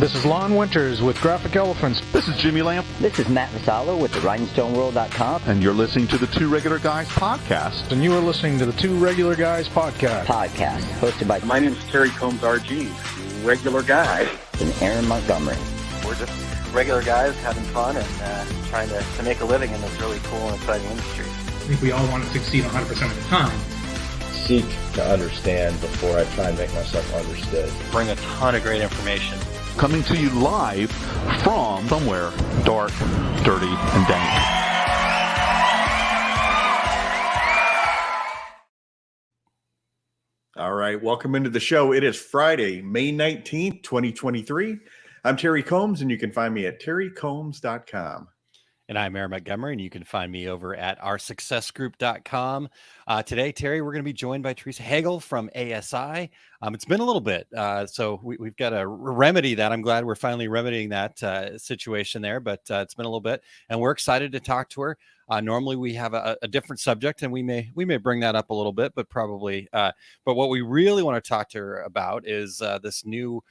This is Lon Winters with Graphic Elephants. This is Jimmy Lamp. This is Matt Vassallo with the RhinstoneWorld.com. And you're listening to the Two Regular Guys podcast. And you are listening to the Two Regular Guys podcast. Hosted by... My name is Terry Combs, RG, regular guy. And Aaron Montgomery. We're just regular guys having fun and trying to make a living in this really cool and exciting industry. I think we all want to succeed 100% of the time. Seek to understand before I try and make myself understood. Bring a ton of great information. Coming to you live from somewhere dark, dirty, and dank. All right, welcome into the show. It is Friday, May 19th, 2023. I'm Terry Combs, and you can find me at terrycombs.com. And I'm Aaron Montgomery, and you can find me over at oursuccessgroup.com. Today, Terry, we're going to be joined by Theresa Hegel from ASI. It's been a little bit, so we've got to remedy that. I'm glad we're finally remedying that situation there, but it's been a little bit, and we're excited to talk to her. Normally, we have a different subject, and we may bring that up a little bit, but probably. But what we really want to talk to her about is this new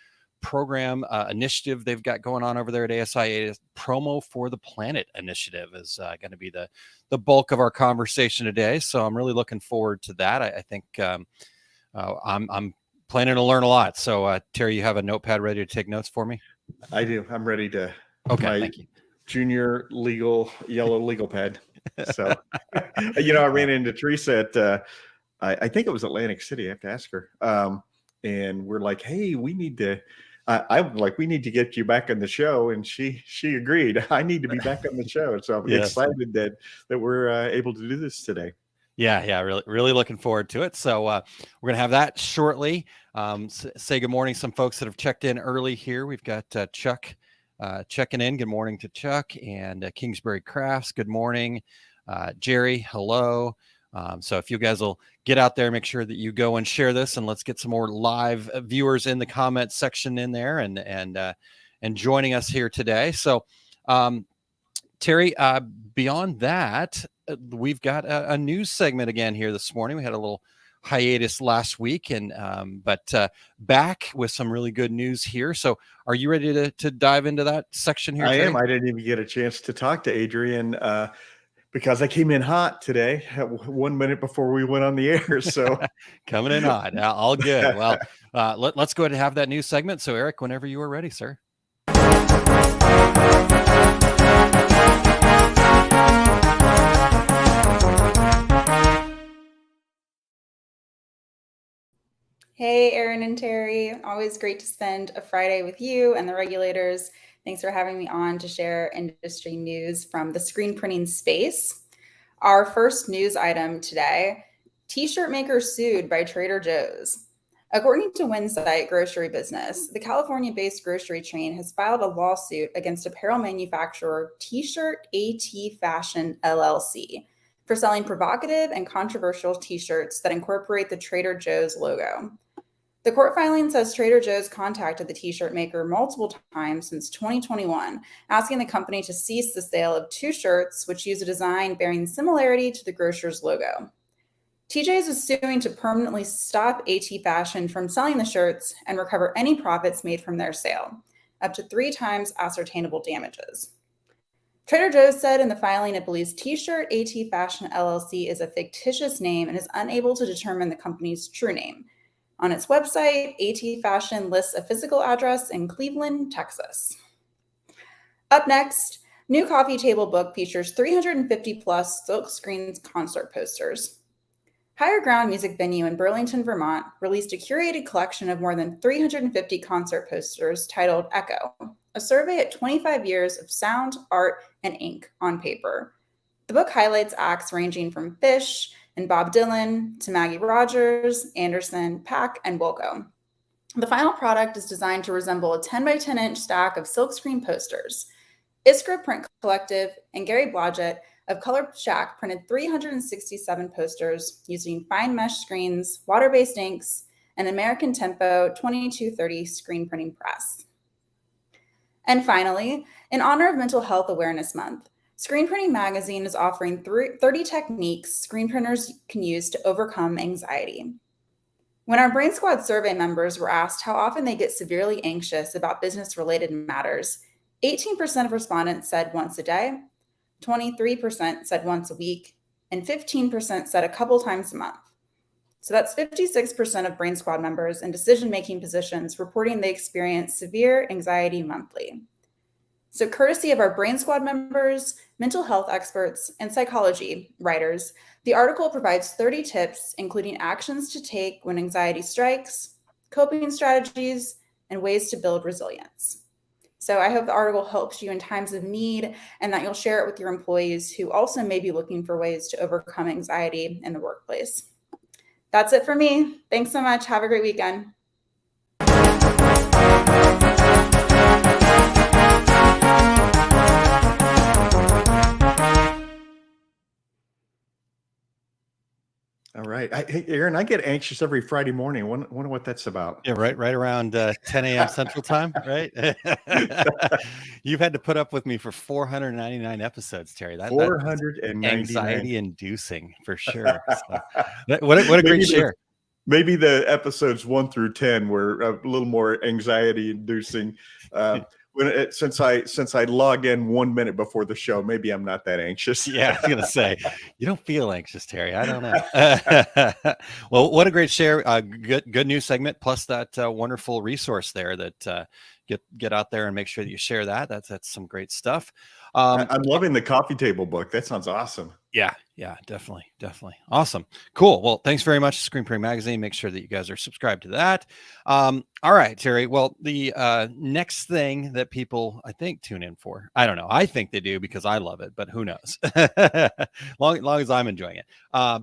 program initiative they've got going on over there at ASI. Promo for the Planet initiative is going to be the bulk of our conversation today. So I'm really looking forward to that. I think I'm planning to learn a lot. So Terry, you have a notepad ready to take notes for me? I do. I'm ready to. Okay, thank you. Junior yellow legal pad. So, I ran into Theresa at I think it was Atlantic City. I have to ask her. And we're like, hey, we need to. I'm like, we need to get you back on the show, and she agreed. I need to be back on the show, so I'm excited that we're able to do this today. Yeah, really looking forward to it. So we're gonna have that shortly. Say good morning, some folks that have checked in early here. We've got Chuck checking in. Good morning to Chuck and Kingsbury Crafts. Good morning, Jerry. Hello. So if you guys will get out there, make sure that you go and share this, and let's get some more live viewers in the comment section in there and joining us here today. So, Terry, beyond that, we've got a news segment again here this morning. We had a little hiatus last week, but back with some really good news here. So are you ready to dive into that section here? I am. I didn't even get a chance to talk to Adrian, because I came in hot today, 1 minute before we went on the air. So coming in hot, all good. Well, let's go ahead and have that news segment. So Eric, whenever you are ready, sir. Hey, Aaron and Terry. Always great to spend a Friday with you and the regulators. Thanks for having me on to share industry news from the screen printing space. Our first news item today, t-shirt maker sued by Trader Joe's. According to Winsight Grocery Business, the California-based grocery chain has filed a lawsuit against apparel manufacturer T-Shirt AT Fashion LLC for selling provocative and controversial t-shirts that incorporate the Trader Joe's logo. The court filing says Trader Joe's contacted the t-shirt maker multiple times since 2021, asking the company to cease the sale of two shirts which use a design bearing similarity to the grocer's logo. TJ's is suing to permanently stop AT Fashion from selling the shirts and recover any profits made from their sale, up to 3 times ascertainable damages. Trader Joe's said in the filing it believes T-Shirt AT Fashion LLC is a fictitious name and is unable to determine the company's true name. On its website, AT Fashion lists a physical address in Cleveland, Texas. Up next, new coffee table book features 350 plus silkscreen concert posters. Higher Ground Music Venue in Burlington, Vermont released a curated collection of more than 350 concert posters titled Echo, a survey at 25 years of sound, art, and ink on paper. The book highlights acts ranging from Phish and Bob Dylan to Maggie Rogers, Anderson, Paak, and Wilco. The final product is designed to resemble a 10 by 10 inch stack of silkscreen posters. Iskra Print Collective and Gary Blodgett of Color Shack printed 367 posters using fine mesh screens, water-based inks, and American Tempo 2230 screen printing press. And finally, in honor of Mental Health Awareness Month, Screen Printing Magazine is offering 30 techniques screen printers can use to overcome anxiety. When our Brain Squad survey members were asked how often they get severely anxious about business-related matters, 18% of respondents said once a day, 23% said once a week, and 15% said a couple times a month. So that's 56% of Brain Squad members in decision-making positions reporting they experience severe anxiety monthly. So courtesy of our Brain Squad members, mental health experts, and psychology writers, the article provides 30 tips, including actions to take when anxiety strikes, coping strategies, and ways to build resilience. So I hope the article helps you in times of need and that you'll share it with your employees who also may be looking for ways to overcome anxiety in the workplace. That's it for me. Thanks so much. Have a great weekend. All right. Hey, Aaron, I get anxious every Friday morning. Wonder what that's about. Yeah, right around 10 a.m. Central Time, right? You've had to put up with me for 499 episodes, Terry. That's 499. Anxiety-inducing for sure. So, what a great share. Maybe the episodes 1 through 10 were a little more anxiety-inducing. Since I log in 1 minute before the show, maybe I'm not that anxious. Yeah, I was gonna say you don't feel anxious, Terry. I don't know. Well, what a great share. Good news segment, plus that wonderful resource there that get out there and make sure that you share that. That's some great stuff. I'm loving the coffee table book. That sounds awesome. Yeah, definitely. Awesome. Cool. Well, thanks very much, Screen Printing Magazine. Make sure that you guys are subscribed to that. All right, Terry. Well, the next thing that people, I think, tune in for, I don't know. I think they do because I love it, but who knows? long as I'm enjoying it.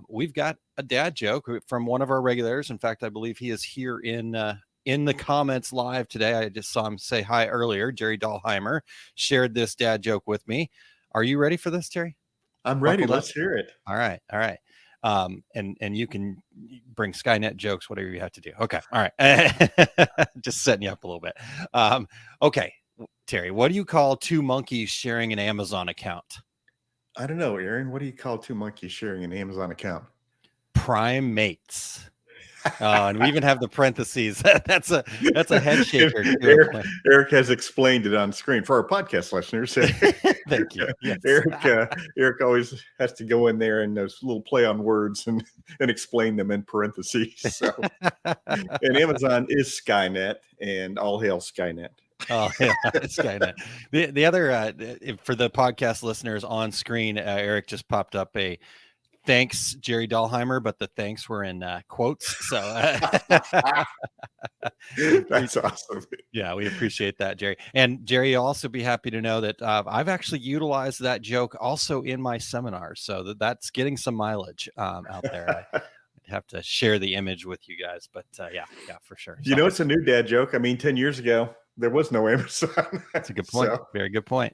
We've got a dad joke from one of our regulars. In fact, I believe he is here in the comments live today. I just saw him say hi earlier. Jerry Dahlheimer shared this dad joke with me. Are you ready for this, Terry? I'm ready. Let's hear it. All right. And you can bring Skynet jokes, whatever you have to do. Okay. All right. Just setting you up a little bit. Okay. Terry, what do you call two monkeys sharing an Amazon account? I don't know, Aaron. What do you call two monkeys sharing an Amazon account? Prime mates. And we even have the parentheses. That's a head shaker. Eric has explained it on screen for our podcast listeners. Thank you. Yes. Eric always has to go in there and those little play on words and explain them in parentheses. So, and Amazon is Skynet, and all hail Skynet. Oh, yeah, Skynet. The other for the podcast listeners on screen, Eric just popped up a thanks, Jerry Dahlheimer, but the thanks were in quotes. So that's awesome. Yeah, we appreciate that, Jerry. And Jerry, you'll also be happy to know that I've actually utilized that joke also in my seminars. So that's getting some mileage out there. I'd have to share the image with you guys, but yeah, for sure. You know, it's a new dad joke. I mean, 10 years ago, there was no Amazon. That's a good point. So. Very good point.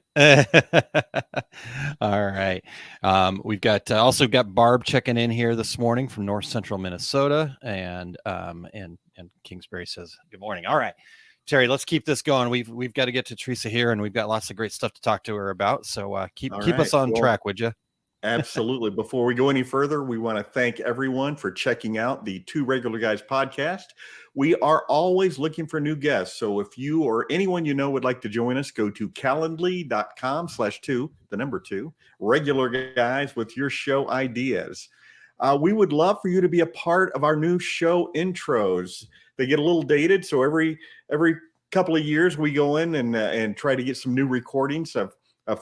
All right. We've got also got Barb checking in here this morning from North Central Minnesota, and Kingsbury says good morning. All right, Terry, let's keep this going. We've got to get to Theresa here, and we've got lots of great stuff to talk to her about. So keep us on track, would you? Absolutely. Before we go any further, we want to thank everyone for checking out the Two Regular Guys podcast. We are always looking for new guests. So if you or anyone you know would like to join us, go to calendly.com/2 regular guys with your show ideas. We would love for you to be a part of our new show intros. They get a little dated. So every couple of years we go in and try to get some new recordings of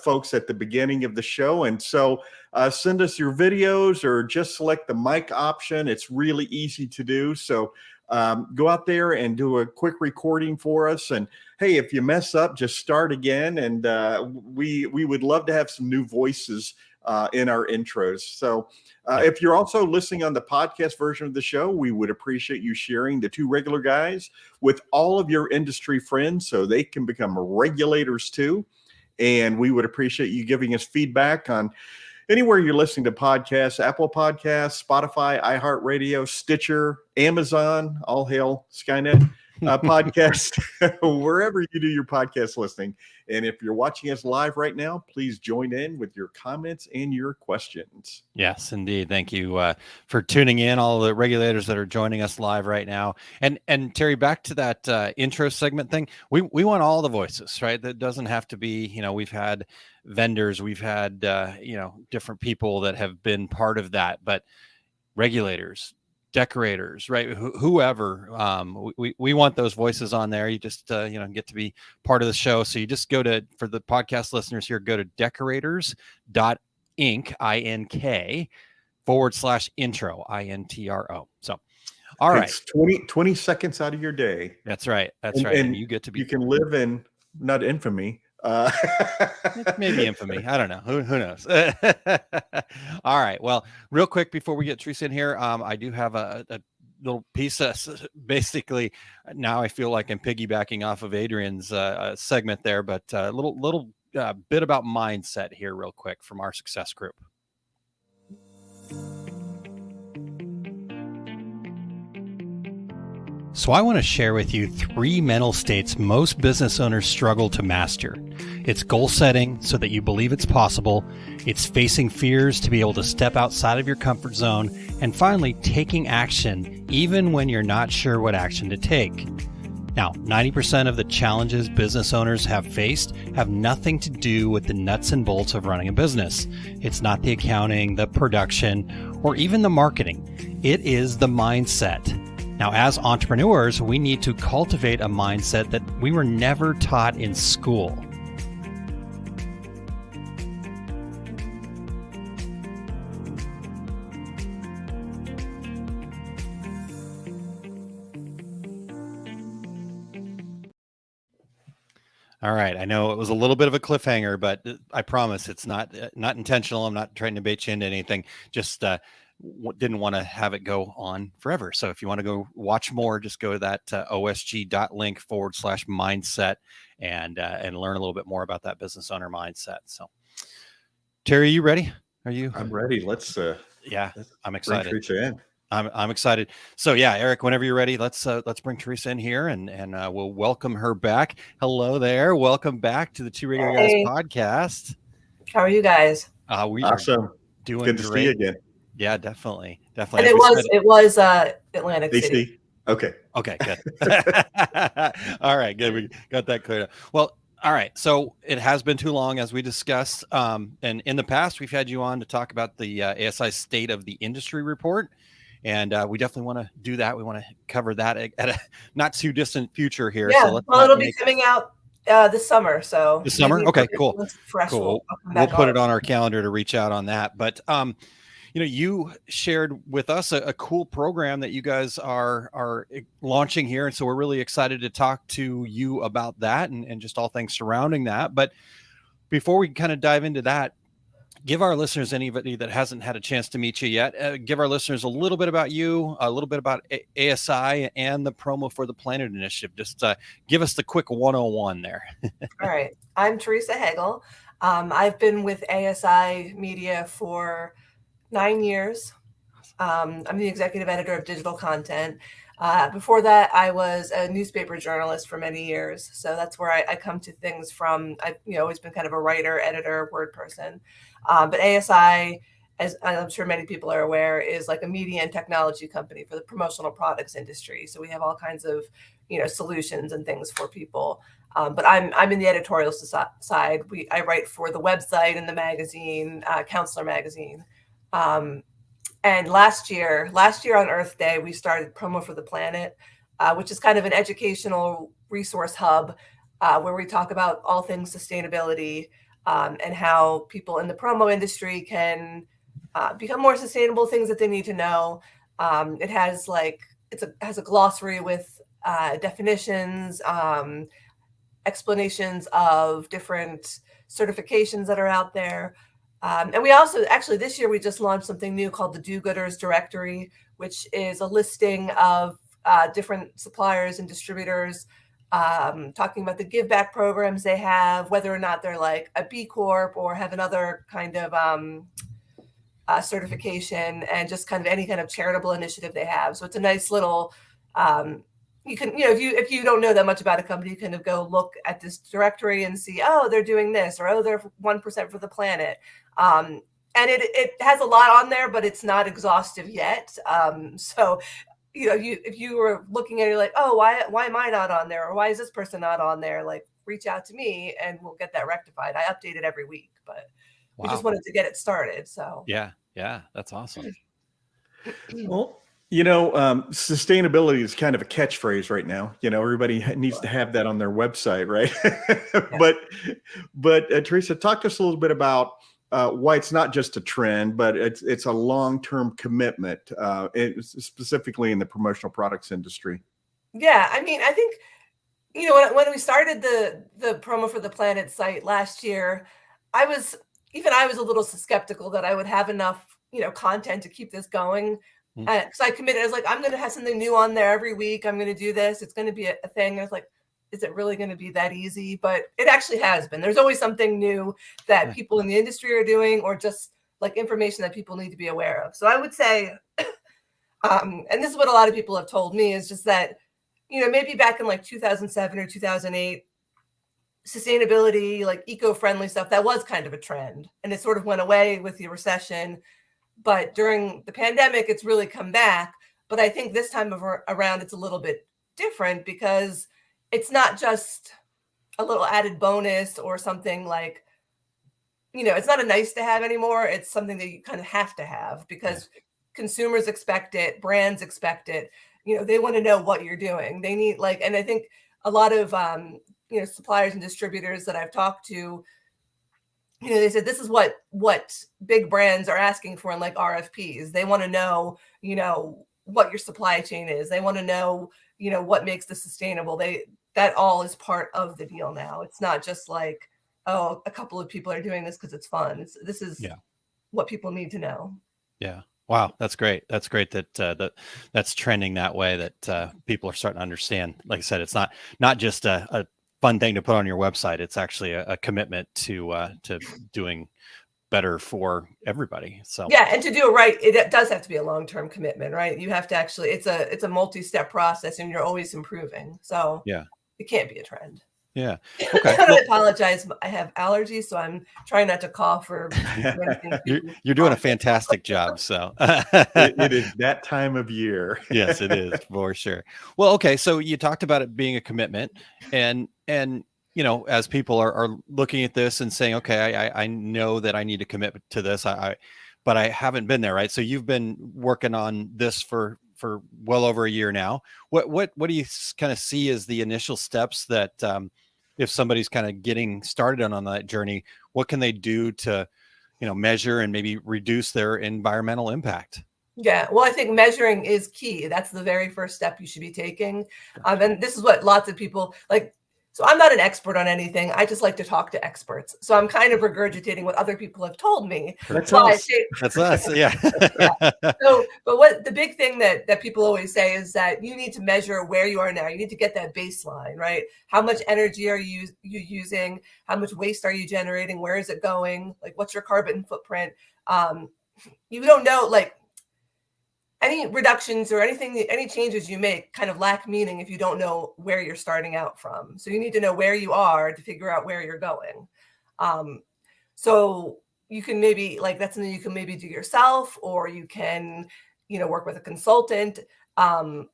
folks at the beginning of the show. And so send us your videos or just select the mic option. It's really easy to do. So go out there and do a quick recording for us. And hey, if you mess up, just start again. And we would love to have some new voices in our intros. So if you're also listening on the podcast version of the show, we would appreciate you sharing the Two Regular Guys with all of your industry friends so they can become regulators too. And we would appreciate you giving us feedback on anywhere you're listening to podcasts: Apple Podcasts, Spotify, iHeartRadio, Stitcher, Amazon, all hail Skynet. podcast wherever you do your podcast listening. And if you're watching us live right now, please join in with your comments and your questions. Yes, indeed. Thank you for tuning in, all the regulators that are joining us live right now. And Terry, back to that intro segment thing. We want all the voices, right? That doesn't have to be, we've had vendors, we've had, different people that have been part of that, but regulators, decorators, right? Whoever, we want those voices on there. You just, get to be part of the show. So you just go to, for the podcast listeners here, go to decorators.inc, INK /intro, INTRO. So, all right. It's 20 seconds out of your day. That's right. That's right. And you get to be, you can live in, not infamy. Maybe infamy. I don't know. Who knows? All right. Well, real quick before we get Theresa in here, I do have a little piece of, basically now I feel like I'm piggybacking off of Adrian's segment there, but a little bit about mindset here real quick from our success group. So I want to share with you 3 mental states most business owners struggle to master. It's goal setting so that you believe it's possible. It's facing fears to be able to step outside of your comfort zone. And finally, taking action even when you're not sure what action to take. Now, 90% of the challenges business owners have faced have nothing to do with the nuts and bolts of running a business. It's not the accounting, the production, or even the marketing. It is the mindset. Now, as entrepreneurs, we need to cultivate a mindset that we were never taught in school. All right. I know it was a little bit of a cliffhanger, but I promise it's not intentional. I'm not trying to bait you into anything. Just didn't want to have it go on forever. So if you want to go watch more, just go to that osg.link /mindset and learn a little bit more about that business owner mindset. So Terry, you ready? Are you? I'm ready. Let's I'm excited. Bring Theresa in. I'm excited. So yeah, Eric, whenever you're ready, let's bring Theresa in here and we'll welcome her back. Hello there. Welcome back to the Two Regular Guys podcast. How are you guys? We awesome. are doing good to great. see you again. Yeah, definitely. And it was Atlantic City. Okay, good. All right, good. We got that cleared up. Well, all right. So it has been too long, as we discussed. And in the past, we've had you on to talk about the ASI State of the Industry report. And we definitely want to do that. We want to cover that at a not too distant future here. Yeah, so it'll be coming out this summer. So this summer? Okay, cool. Fresh. Cool. We'll put it on our calendar to reach out on that. But you shared with us a cool program that you guys are launching here. And so we're really excited to talk to you about that and just all things surrounding that. But before we kind of dive into that, give our listeners, anybody that hasn't had a chance to meet you yet, give our listeners a little bit about you, a little bit about ASI and the Promo for the Planet initiative. Just give us the quick 101 there. All right. I'm Theresa Hegel. I've been with ASI Media for 9 years. I'm the executive editor of digital content. Before that, I was a newspaper journalist for many years. So that's where I come to things from. I've always been kind of a writer, editor, word person. But ASI, as I'm sure many people are aware, is like a media and technology company for the promotional products industry. So we have all kinds of, solutions and things for people. But I'm in the editorial side. I write for the website and the magazine, Counselor Magazine. And last year on Earth Day, we started Promo for the Planet, which is kind of an educational resource hub where we talk about all things sustainability and how people in the promo industry can become more sustainable, things that they need to know. It has has a glossary with definitions, explanations of different certifications that are out there. And we also, actually, this year we just launched something new called the Do-Gooders Directory, which is a listing of different suppliers and distributors, talking about the give back programs they have, whether or not they're like a B Corp or have another kind of certification, and just kind of any kind of charitable initiative they have. So it's a nice little you can, if you don't know that much about a company, you kind of go look at this directory and see, oh, they're doing this, or oh, they're 1% for the planet. And it has a lot on there, but it's not exhaustive yet. So, if you were looking at it, you're like, oh, why am I not on there? Or why is this person not on there? Like, reach out to me and we'll get that rectified. I update it every week, but we just wanted to get it started. So yeah, that's awesome. Well, sustainability is kind of a catchphrase right now. Everybody needs to have that on their website, right? Yeah. But Theresa, talk to us a little bit about why it's not just a trend, but it's a long-term commitment, specifically in the promotional products industry. Yeah, I mean, I think when we started the Promo for the Planet site last year, I was a little skeptical that I would have enough content to keep this going. Because I committed, I was like, I'm going to have something new on there every week. I'm going to do this. It's going to be a thing. And I was like, is it really going to be that easy? But it actually has been. There's always something new that people in the industry are doing, or just like information that people need to be aware of. So I would say, and this is what a lot of people have told me, is just that, maybe back in like 2007 or 2008, sustainability, like eco-friendly stuff, that was kind of a trend. And it sort of went away with the recession. But during the pandemic, it's really come back. But I think this time around, it's a little bit different, because it's not just a little added bonus or something like, it's not a nice to have anymore. It's something that you kind of have to have, because consumers expect it, brands expect it. They want to know what you're doing. They need and I think a lot of, suppliers and distributors that I've talked to, they said this is what big brands are asking for in like RFPs. They want to know, what your supply chain is. They want to know, what makes this sustainable. That all is part of the deal now. It's not just like, oh, a couple of people are doing this because it's fun. This is what people need to know. Yeah. Wow. That's great. That's great that that's trending that way, that people are starting to understand. Like I said, it's not just a fun thing to put on your website. It's actually a commitment to doing better for everybody. So yeah, and to do it right, it does have to be a long-term commitment, right? You have to actually, it's a multi-step process, and you're always improving. So yeah, it can't be a trend. Yeah. Okay. I apologize. I have allergies, so I'm trying not to cough or you're doing a fantastic job. So it is that time of year. Yes, it is, for sure. Well, okay. So you talked about it being a commitment, and as people are looking at this and saying, okay, I know that I need to commit to this. But I haven't been there, right? So you've been working on this for well over a year now. What do you kind of see as the initial steps that if somebody's kind of getting started on that journey, what can they do to, measure and maybe reduce their environmental impact? Yeah, well, I think measuring is key. That's the very first step you should be taking. And this is what lots of people like. So I'm not an expert on anything. I just like to talk to experts. So I'm kind of regurgitating what other people have told me. That's us. That's us. Yeah. Yeah. So, but what the big thing that people always say is that you need to measure where you are now. You need to get that baseline, right? How much energy are you using? How much waste are you generating? Where is it going? Like, what's your carbon footprint? You don't know, like, any reductions or any changes you make kind of lack meaning if you don't know where you're starting out from. So you need to know where you are to figure out where you're going. So you can maybe, like, that's something you can maybe do yourself, or you can, work with a consultant. A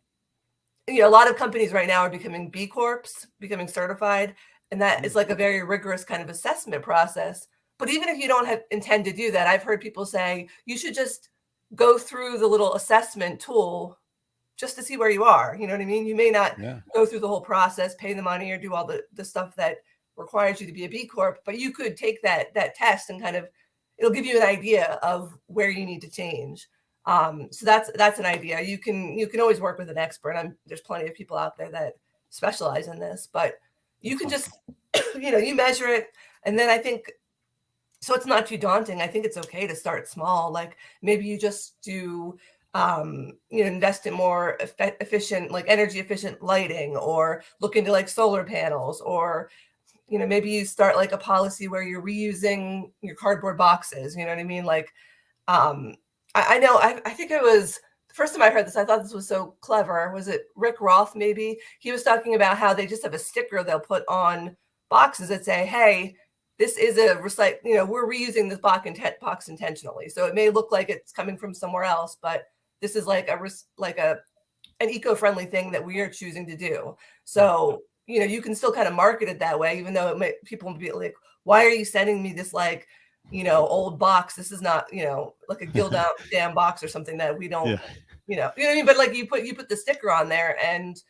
lot of companies right now are becoming B Corps, becoming certified. And that is like a very rigorous kind of assessment process. But even if you don't intend to do that, I've heard people say you should just go through the little assessment tool just to see where you are. You know what I mean? You may not go through the whole process, pay the money, or do all the stuff that requires you to be a B Corp, but you could take that test and kind of, it'll give you an idea of where you need to change. So that's an idea. You can always work with an expert. There's plenty of people out there that specialize in this, but you can just, you measure it. And then I think, so it's not too daunting. I think it's okay to start small. Like, maybe you just do, invest in more efficient, like energy efficient lighting, or look into like solar panels, or, maybe you start like a policy where you're reusing your cardboard boxes. You know what I mean? Like, I know, I think it was the first time I heard this, I thought this was so clever. Was it Rick Roth? Maybe he was talking about how they just have a sticker they'll put on boxes that say, "Hey, this is a recycle. We're reusing this box intentionally. So it may look like it's coming from somewhere else, but this is like an eco-friendly thing that we are choosing to do." So you can still kind of market it that way, even though people will be like, "Why are you sending me this old box? This is not like a Gildan box or something that we don't." You know what I mean? But like you put the sticker on there, and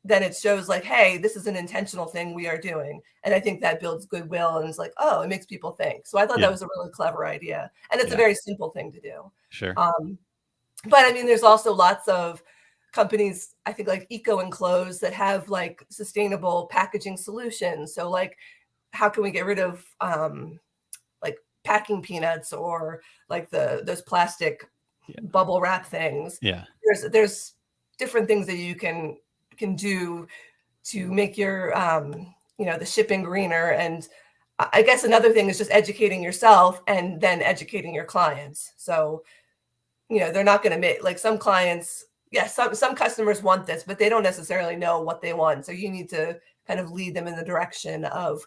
then it shows like, hey, this is an intentional thing we are doing. And I think that builds goodwill, and it's like, oh, it makes people think. So I thought that was a really clever idea, and it's a very simple thing to do. Sure. But I mean, there's also lots of companies, I think, like Eco Enclosed, that have like sustainable packaging solutions. So like, how can we get rid of like packing peanuts, or like those plastic bubble wrap things? Yeah. There's different things that you can do to make your the shipping greener. And I guess another thing is just educating yourself and then educating your clients. So they're not going to make, like, some clients, some customers want this, but they don't necessarily know what they want. So you need to kind of lead them in the direction of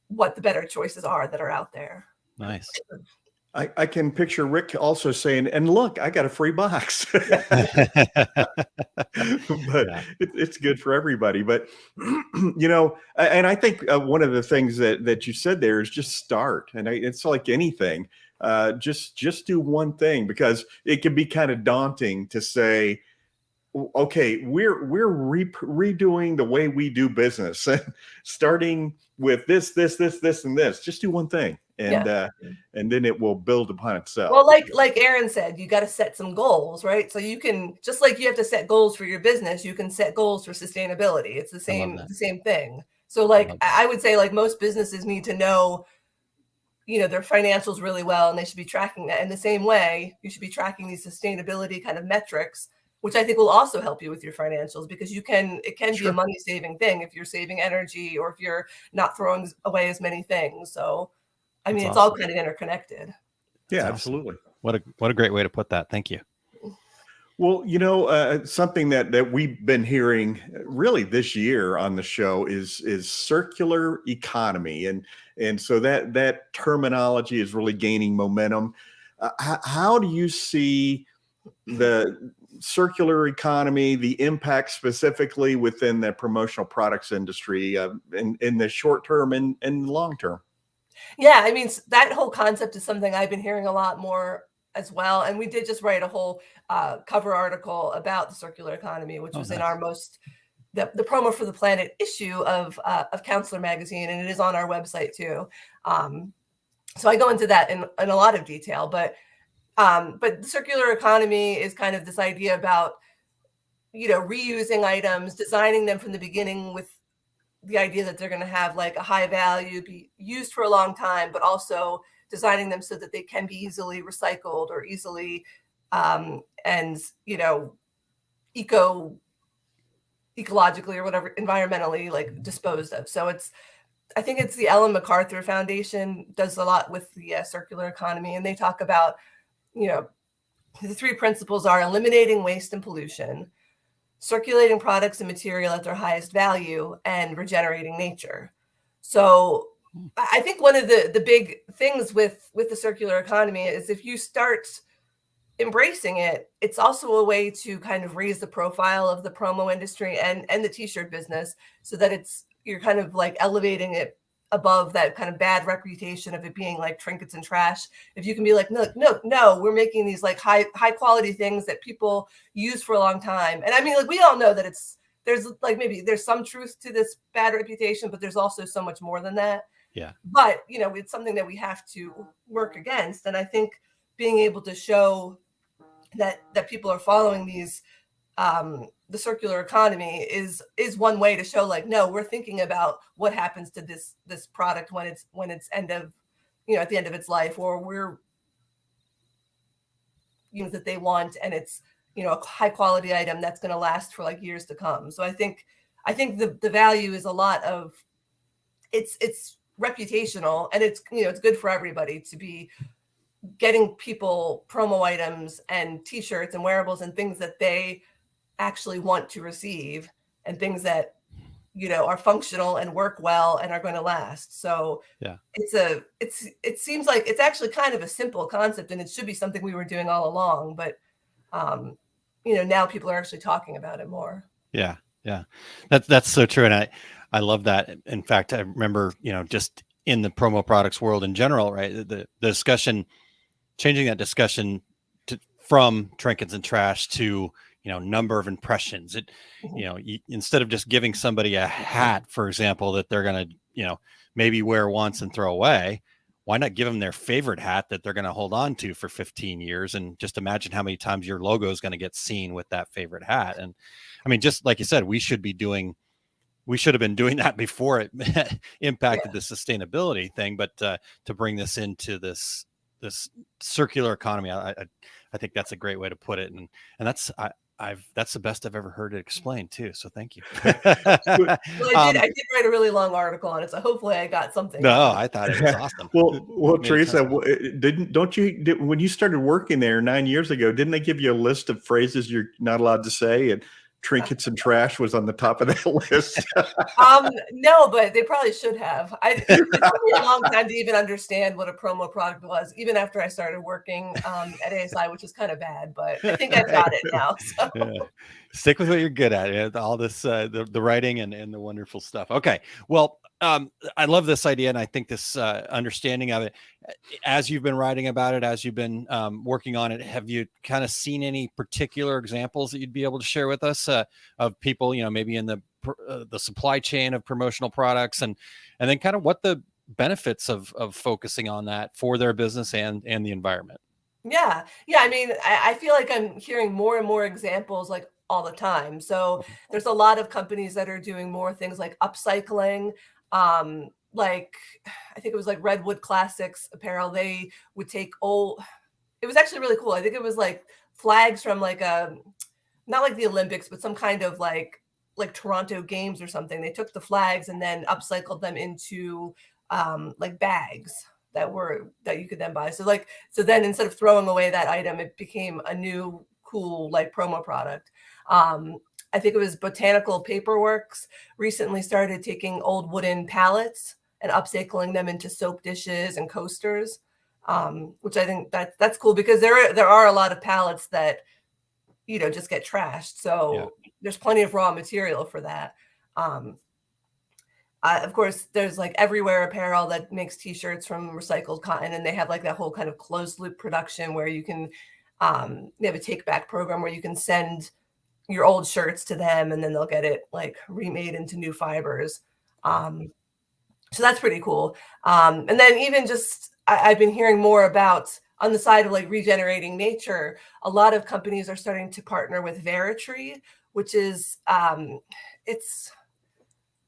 what the better choices are that are out there. Nice. I can picture Rick also saying, "And look, I got a free box." But it's good for everybody. But and I think one of the things that you said there is just start. And it's like anything, just do one thing, because it can be kind of daunting to say, okay, we're redoing the way we do business, starting with this, and this. Just do one thing, and then it will build upon itself. Well, like Aaron said, you got to set some goals, right? So you can, just like you have to set goals for your business, you can set goals for sustainability. It's the same thing. So like I would say, like, most businesses need to know their financials really well, and they should be tracking that. In the same way, you should be tracking these sustainability kind of metrics, which I think will also help you with your financials, because it can be a money saving thing if you're saving energy, or if you're not throwing away as many things. So, I mean, it's all kind of interconnected. Yeah, That's absolutely. Awesome. What a great way to put that. Thank you. Well, something that we've been hearing really this year on the show is circular economy, and so that terminology is really gaining momentum. How do you see the circular economy, the impact specifically within the promotional products industry, in the short term and long term? Yeah, I mean, that whole concept is something I've been hearing a lot more as well. And we did just write a whole cover article about the circular economy, which was in our the Promo for the Planet issue of Counselor Magazine, and it is on our website too. So I go into that in a lot of detail, but the circular economy is kind of this idea about, reusing items, designing them from the beginning with the idea that they're going to have like a high value, be used for a long time, but also designing them so that they can be easily recycled or easily ecologically or whatever, environmentally, like, disposed of. So I think it's the Ellen MacArthur Foundation does a lot with the circular economy, and they talk about, the three principles are eliminating waste and pollution, circulating products and material at their highest value, and regenerating nature. So I think one of the big things with the circular economy is, if you start embracing it, it's also a way to kind of raise the profile of the promo industry and the t-shirt business, so that you're kind of like elevating it above that kind of bad reputation of it being like trinkets and trash. If you can be like, no, we're making these like high quality things that people use for a long time. And I mean, like, we all know that there's some truth to this bad reputation, but there's also so much more than that. Yeah. But it's something that we have to work against. And I think being able to show that people are following these the circular economy is one way to show, like, no, we're thinking about what happens to this product when it's at the end of its life, or we're that they want, and it's a high quality item that's going to last for like years to come. So I think the value is a lot of it's reputational, and it's it's good for everybody to be getting people promo items and t-shirts and wearables and things that they actually want to receive, and things that, you know, are functional and work well and are going to last. So Yeah. it seems like it's actually kind of a simple concept, and it should be something we were doing all along, but you know, now people are actually talking about it more. Yeah. Yeah. That's so true. And I love that. In fact, I remember, you know, just in the promo products world in general, right? The discussion, changing that discussion from trinkets and trash to, you know, number of impressions. It, you know, instead of just giving somebody a hat, for example, that they're going to, you know, maybe wear once and throw away, why not give them their favorite hat that they're going to hold on to for 15 years? And just imagine how many times your logo is going to get seen with that favorite hat. And I mean, just like you said, we should have been doing that before it impacted the sustainability thing. But to bring this into this circular economy, I think that's a great way to put it. And that's that's the best I've ever heard it explained too. So thank you. Well, I did write a really long article on it, so hopefully I got something. No, I thought it was awesome. well, Theresa, when you started working there 9 years ago, didn't they give you a list of phrases you're not allowed to say? And trinkets and trash was on the top of that list. No, but they probably should have. It took me a long time to even understand what a promo product was, even after I started working at ASI, which is kind of bad, but I think I've got it now. So. Yeah. Stick with what you're good at. All this, the writing and the wonderful stuff. Okay. Well, I love this idea, and I think this understanding of it, as you've been writing about it, as you've been working on it, have you kind of seen any particular examples that you'd be able to share with us of people, you know, maybe in the supply chain of promotional products, and then kind of what the benefits of focusing on that for their business and the environment? Yeah. I mean, I feel like I'm hearing more and more examples like all the time. So there's a lot of companies that are doing more things like upcycling. Like I think it was like Redwood Classics apparel. They would take it was actually really cool. I think it was like flags from like not like the Olympics, but some kind of like Toronto Games or something. They took the flags and then upcycled them into like bags that you could then buy. So then instead of throwing away that item, it became a new cool like promo product. I think it was Botanical Paperworks recently started taking old wooden pallets and upcycling them into soap dishes and coasters, which I think that's cool, because there are a lot of pallets that, you know, just get trashed. So there's plenty of raw material for that. Of course, there's like Everywhere Apparel that makes t-shirts from recycled cotton, and they have like that whole kind of closed loop production where you can, they have a take back program where you can send your old shirts to them and then they'll get it like remade into new fibers. So that's pretty cool. And then even just, I've been hearing more about on the side of like regenerating nature, a lot of companies are starting to partner with Veritree, which is, it's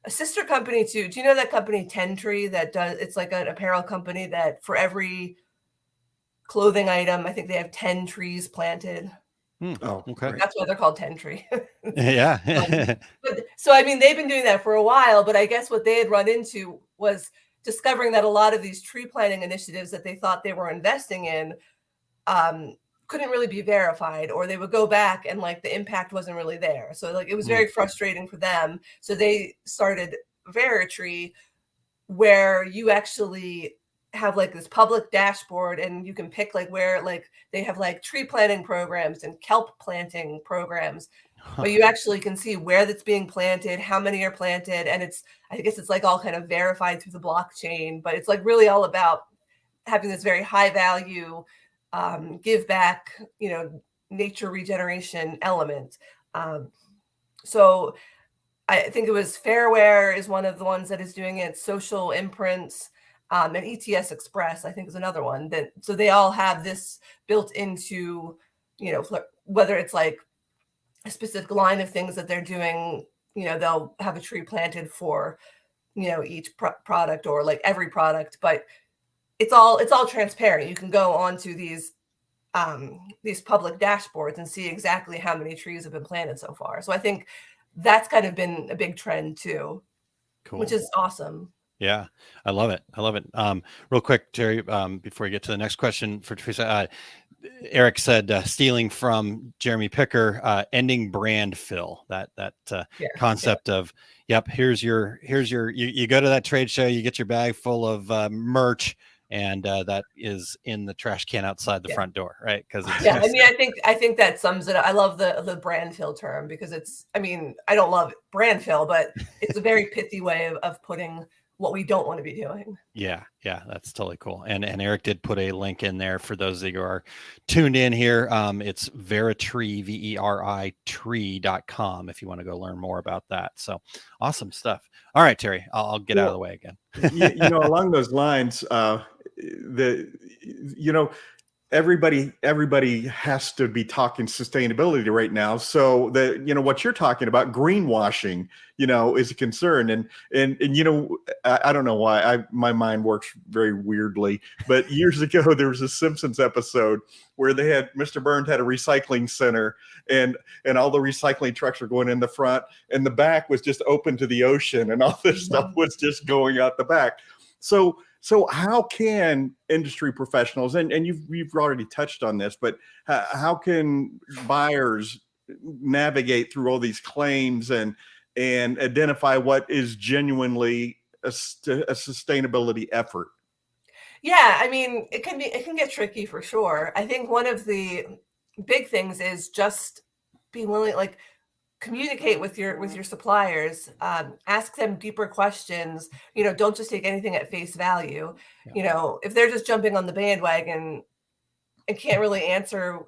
a sister company too. Do you know that company Tentree it's like an apparel company that for every clothing item, I think they have 10 trees planted. Oh, okay. That's why they're called Tentree. Yeah. So, I mean, they've been doing that for a while, but I guess what they had run into was discovering that a lot of these tree planting initiatives that they thought they were investing in couldn't really be verified, or they would go back and like the impact wasn't really there. So like it was very frustrating for them. So they started Veritree, where you actually have like this public dashboard and you can pick like where like they have like tree planting programs and kelp planting programs, but you actually can see where that's being planted, how many are planted, and I guess it's like all kind of verified through the blockchain, but it's like really all about having this very high value give back, you know, nature regeneration element. So I think it was Fairwear is one of the ones that is doing it. Social Imprints, and ETS Express, I think, is another one. So they all have this built into, you know, whether it's like a specific line of things that they're doing, you know, they'll have a tree planted for, you know, each product or like every product, but it's all transparent. You can go onto these public dashboards and see exactly how many trees have been planted so far. So I think that's kind of been a big trend too, which is awesome. Yeah, I love it. I love it. Real quick, Terry, before we get to the next question for Theresa, Eric said stealing from Jeremy Picker, ending brand fill. That concept of, yep, here's your you go to that trade show, you get your bag full of merch, and that is in the trash can outside the front door, right? Because I mean, I think that sums it up. I love the brand fill term because it's, I mean, I don't love brand fill, but it's a very pithy way of putting what we don't want to be doing. Yeah, that's totally cool. And Eric did put a link in there for those that are tuned in here. It's Veritree, VERI tree.com if you want to go learn more about that. So awesome stuff. All right, Terry, I'll get out of the way again. Along those lines, everybody has to be talking sustainability right now. So what you're talking about, greenwashing, is a concern. And I don't know why my mind works very weirdly, but years ago, there was a Simpsons episode where they had Mr. Burns had a recycling center and all the recycling trucks were going in the front and the back was just open to the ocean and all this stuff was just going out the back. So how can industry professionals, and you've already touched on this, but how can buyers navigate through all these claims and identify what is genuinely a sustainability effort? Yeah, I mean, it can get tricky for sure. I think one of the big things is just be willing, like, communicate with your suppliers, ask them deeper questions, don't just take anything at face value. If they're just jumping on the bandwagon and can't really answer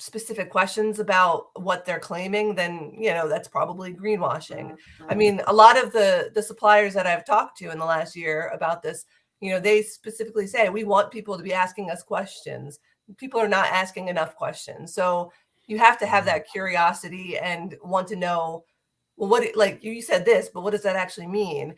specific questions about what they're claiming, then that's probably greenwashing. I mean, a lot of the suppliers that I've talked to in the last year about this, they specifically say we want people to be asking us questions. People are not asking enough questions. So you have to have that curiosity and want to know, well, what, like you said this, but what does that actually mean?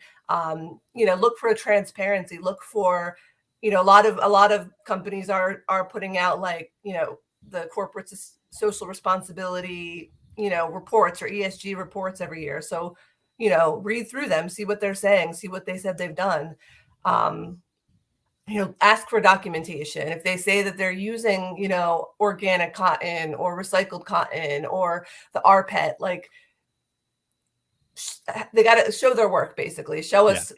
Look for a transparency, look for, a lot of companies are putting out, like, the corporate social responsibility, reports or ESG reports every year. So, read through them, see what they're saying, see what they said they've done. Ask for documentation. If they say that they're using, organic cotton or recycled cotton or the rPET, like, they got to show their work, basically. Show us,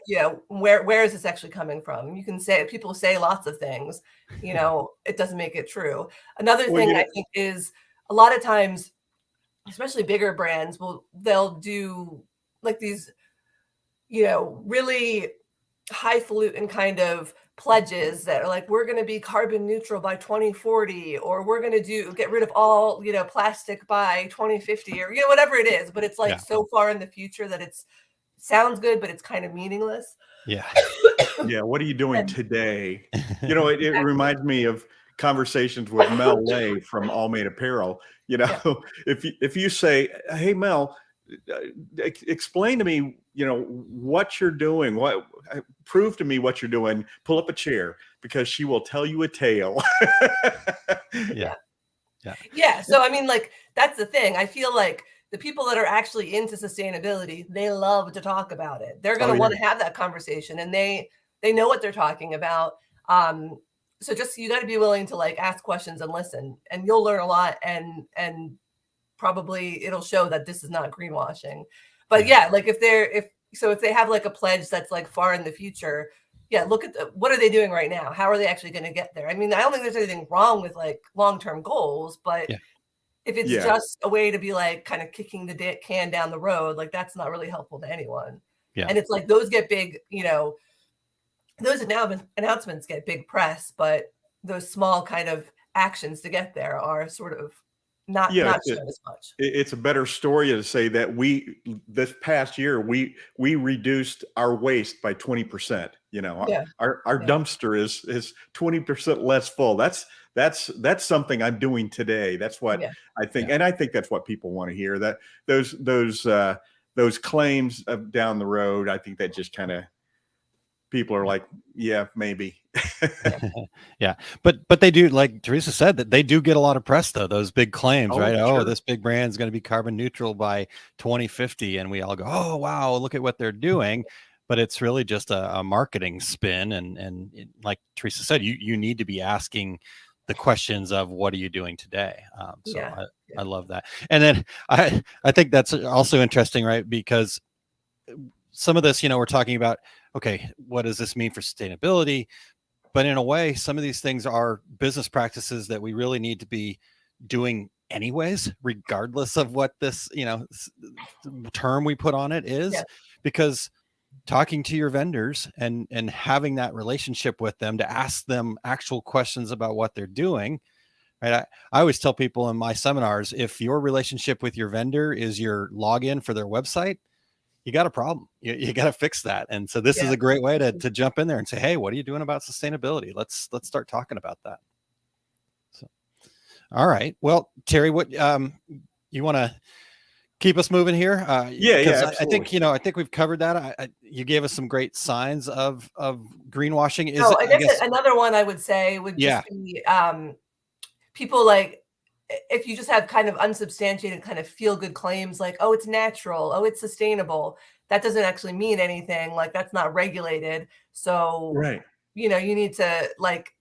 where is this actually coming from? You can say, people say lots of things, it doesn't make it true. Another thing I think is a lot of times, especially bigger brands, they'll do like these, really highfalutin kind of pledges that are like, we're going to be carbon neutral by 2040, or we're going to get rid of all, plastic by 2050, or, whatever it is. But it's like so far in the future that sounds good, but it's kind of meaningless. Yeah. Yeah. What are you doing today? It reminds me of conversations with Mel Lay from All Made Apparel. If you say, hey, Mel, explain to me, what you're doing, prove to me what you're doing, pull up a chair, because she will tell you a tale. Yeah. So, I mean, like, that's the thing. I feel like the people that are actually into sustainability, they love to talk about it. They're going to want to have that conversation, and they know what they're talking about. So just, you got to be willing to, like, ask questions and listen, and you'll learn a lot, and probably it'll show that this is not greenwashing. But like, if they have like a pledge that's like far in the future, look at what are they doing right now? How are they actually going to get there? I mean, I don't think there's anything wrong with, like, long-term goals, but if it's just a way to be, like, kind of kicking the can down the road, like, that's not really helpful to anyone. And it's like, those get big, those announcements get big press, but those small kind of actions to get there are sort of not shown as much. It's a better story to say that this past year we reduced our waste by 20%. Our dumpster is 20% less full. That's something I'm doing today. That's what I think, and I think that's what people want to hear. That those claims of down the road, I think that just kind of, people are like, yeah, maybe. But they do, like Theresa said, that they do get a lot of press, though, those big claims, right? Sure. Oh, this big brand is going to be carbon neutral by 2050, and we all go, oh wow, look at what they're doing. but it's really just a marketing spin. Like Theresa said, you need to be asking the questions of what are you doing today? I love that. And then I think that's also interesting, right? Because some of this, we're talking about, okay, what does this mean for sustainability? But in a way, some of these things are business practices that we really need to be doing anyways, regardless of what this, term we put on it is, because talking to your vendors and having that relationship with them to ask them actual questions about what they're doing. Right. I always tell people in my seminars, if your relationship with your vendor is your login for their website, you got a problem. You got to fix that. And so this is a great way to jump in there and say, hey, what are you doing about sustainability? Let's start talking about that. So, all right. Well, Terry, what you want to keep us moving here? Absolutely. I think we've covered that. You gave us some great signs of greenwashing. I guess another one I would say would just be people like, if you just have kind of unsubstantiated kind of feel good claims like, oh, it's natural, oh, it's sustainable, that doesn't actually mean anything. Like, that's not regulated. So, you need to like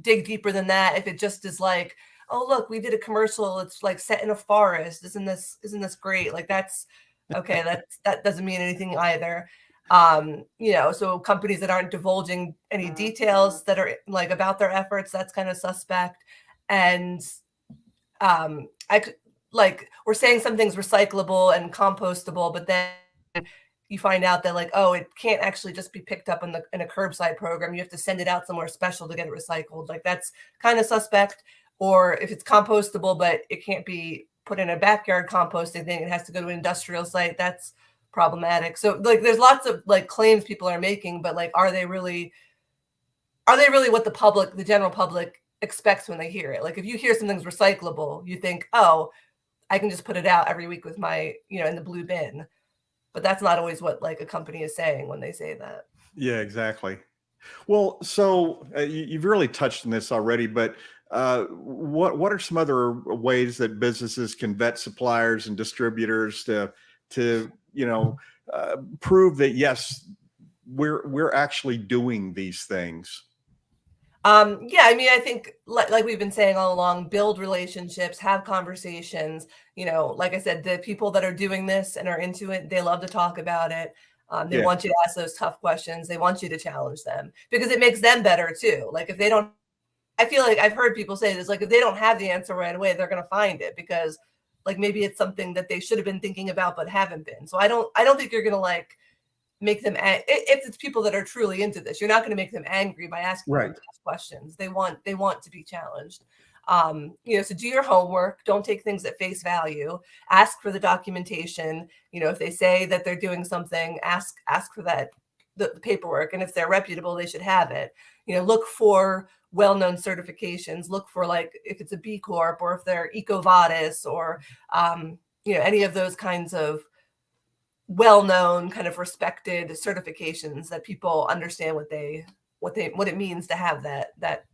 dig deeper than that. If it just is like, oh, look, we did a commercial, it's like set in a forest. Isn't this great? Like, that's okay. that doesn't mean anything either. So companies that aren't divulging any details that are like about their efforts, that's kind of suspect. And we're saying something's recyclable and compostable, but then you find out that like, oh, it can't actually just be picked up in a curbside program. You have to send it out somewhere special to get it recycled. Like, that's kind of suspect. Or if it's compostable, but it can't be put in a backyard composting thing, it has to go to an industrial site, that's problematic. So like, there's lots of like claims people are making, but like, are they really what the general public expects when they hear it? Like, if you hear something's recyclable, you think, oh, I can just put it out every week with my, in the blue bin. But that's not always what like a company is saying when they say that. Yeah, exactly. Well, so you've really touched on this already, but what are some other ways that businesses can vet suppliers and distributors to prove that, yes, we're actually doing these things? I think like we've been saying all along, build relationships, have conversations. Like I said, the people that are doing this and are into it, they love to talk about it. They want you to ask those tough questions. They want you to challenge them because it makes them better too. Like, if they don't, I feel like I've heard people say this, like, if they don't have the answer right away, they're going to find it because like maybe it's something that they should have been thinking about, but haven't been. So I don't think you're going to like make them, if it's people that are truly into this, you're not going to make them angry by asking them tough questions. They want to be challenged. So do your homework. Don't take things at face value. Ask for the documentation. If they say that they're doing something, ask for that, the paperwork. And if they're reputable, they should have it. Look for well-known certifications. Look for like if it's a B Corp or if they're EcoVadis or any of those kinds of well-known kind of respected certifications that people understand what it means to have that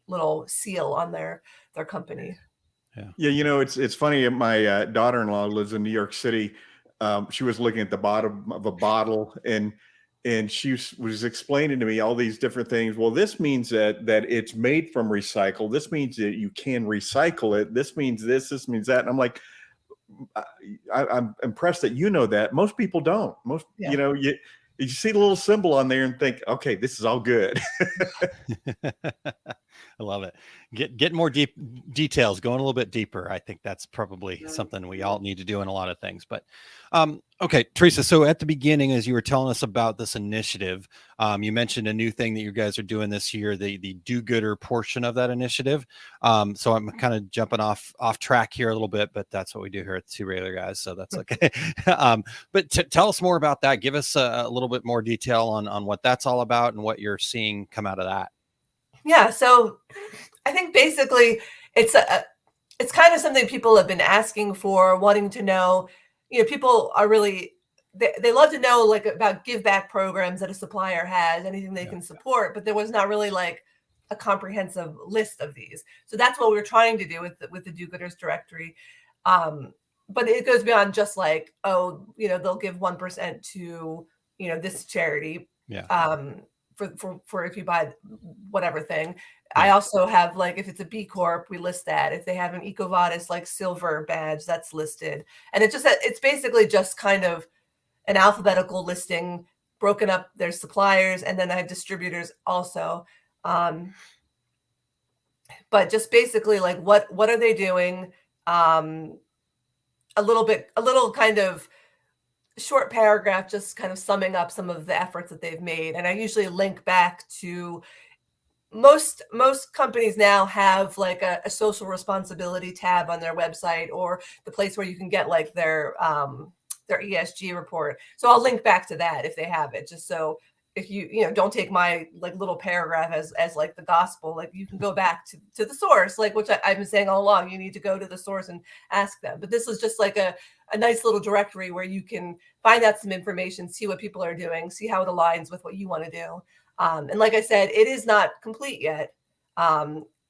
little seal on their company. It's funny. My daughter-in-law lives in New York City. She was looking at the bottom of a bottle and she was explaining to me all these different things. Well, this means that it's made from recycle. This means that you can recycle it. This means this means that. And I'm like, I'm impressed that that. Most people don't. You see the little symbol on there and think, okay, this is all good. I love it. Get more deep details, going a little bit deeper. I think that's probably something we all need to do in a lot of things. But okay, Theresa, so at the beginning, as you were telling us about this initiative, you mentioned a new thing that you guys are doing this year, the do-gooder portion of that initiative. So I'm kind of jumping off track here a little bit, but that's what we do here at the Two Regular Guys, so that's okay. But tell us more about that. Give us a little bit more detail on what that's all about and what you're seeing come out of that. Yeah, so I think basically it's kind of something people have been asking for, wanting to know. People are really, they love to know like about give back programs that a supplier has, anything they can support, but there was not really like a comprehensive list of these. So that's what we're trying to do with the do-gooders directory. But it goes beyond just like, they'll give 1% to this charity. Yeah. For if you buy whatever thing. I also have, like, if it's a B Corp, we list that. If they have an EcoVadis like silver badge, that's listed. And it's basically just kind of an alphabetical listing, broken up. There's suppliers, and then I have distributors also. But just basically, like, what are they doing? A little kind of short paragraph, just kind of summing up some of the efforts that they've made. And I usually link back to most companies now have like a social responsibility tab on their website, or the place where you can get like their ESG report. So I'll link back to that if they have it, just so if you don't take my like little paragraph as like the gospel, like you can go back to the source, like, which I've been saying all along, you need to go to the source and ask them. But this is just like a nice little directory where you can find out some information, see what people are doing, see how it aligns with what you want to do. And like I said, it is not complete yet.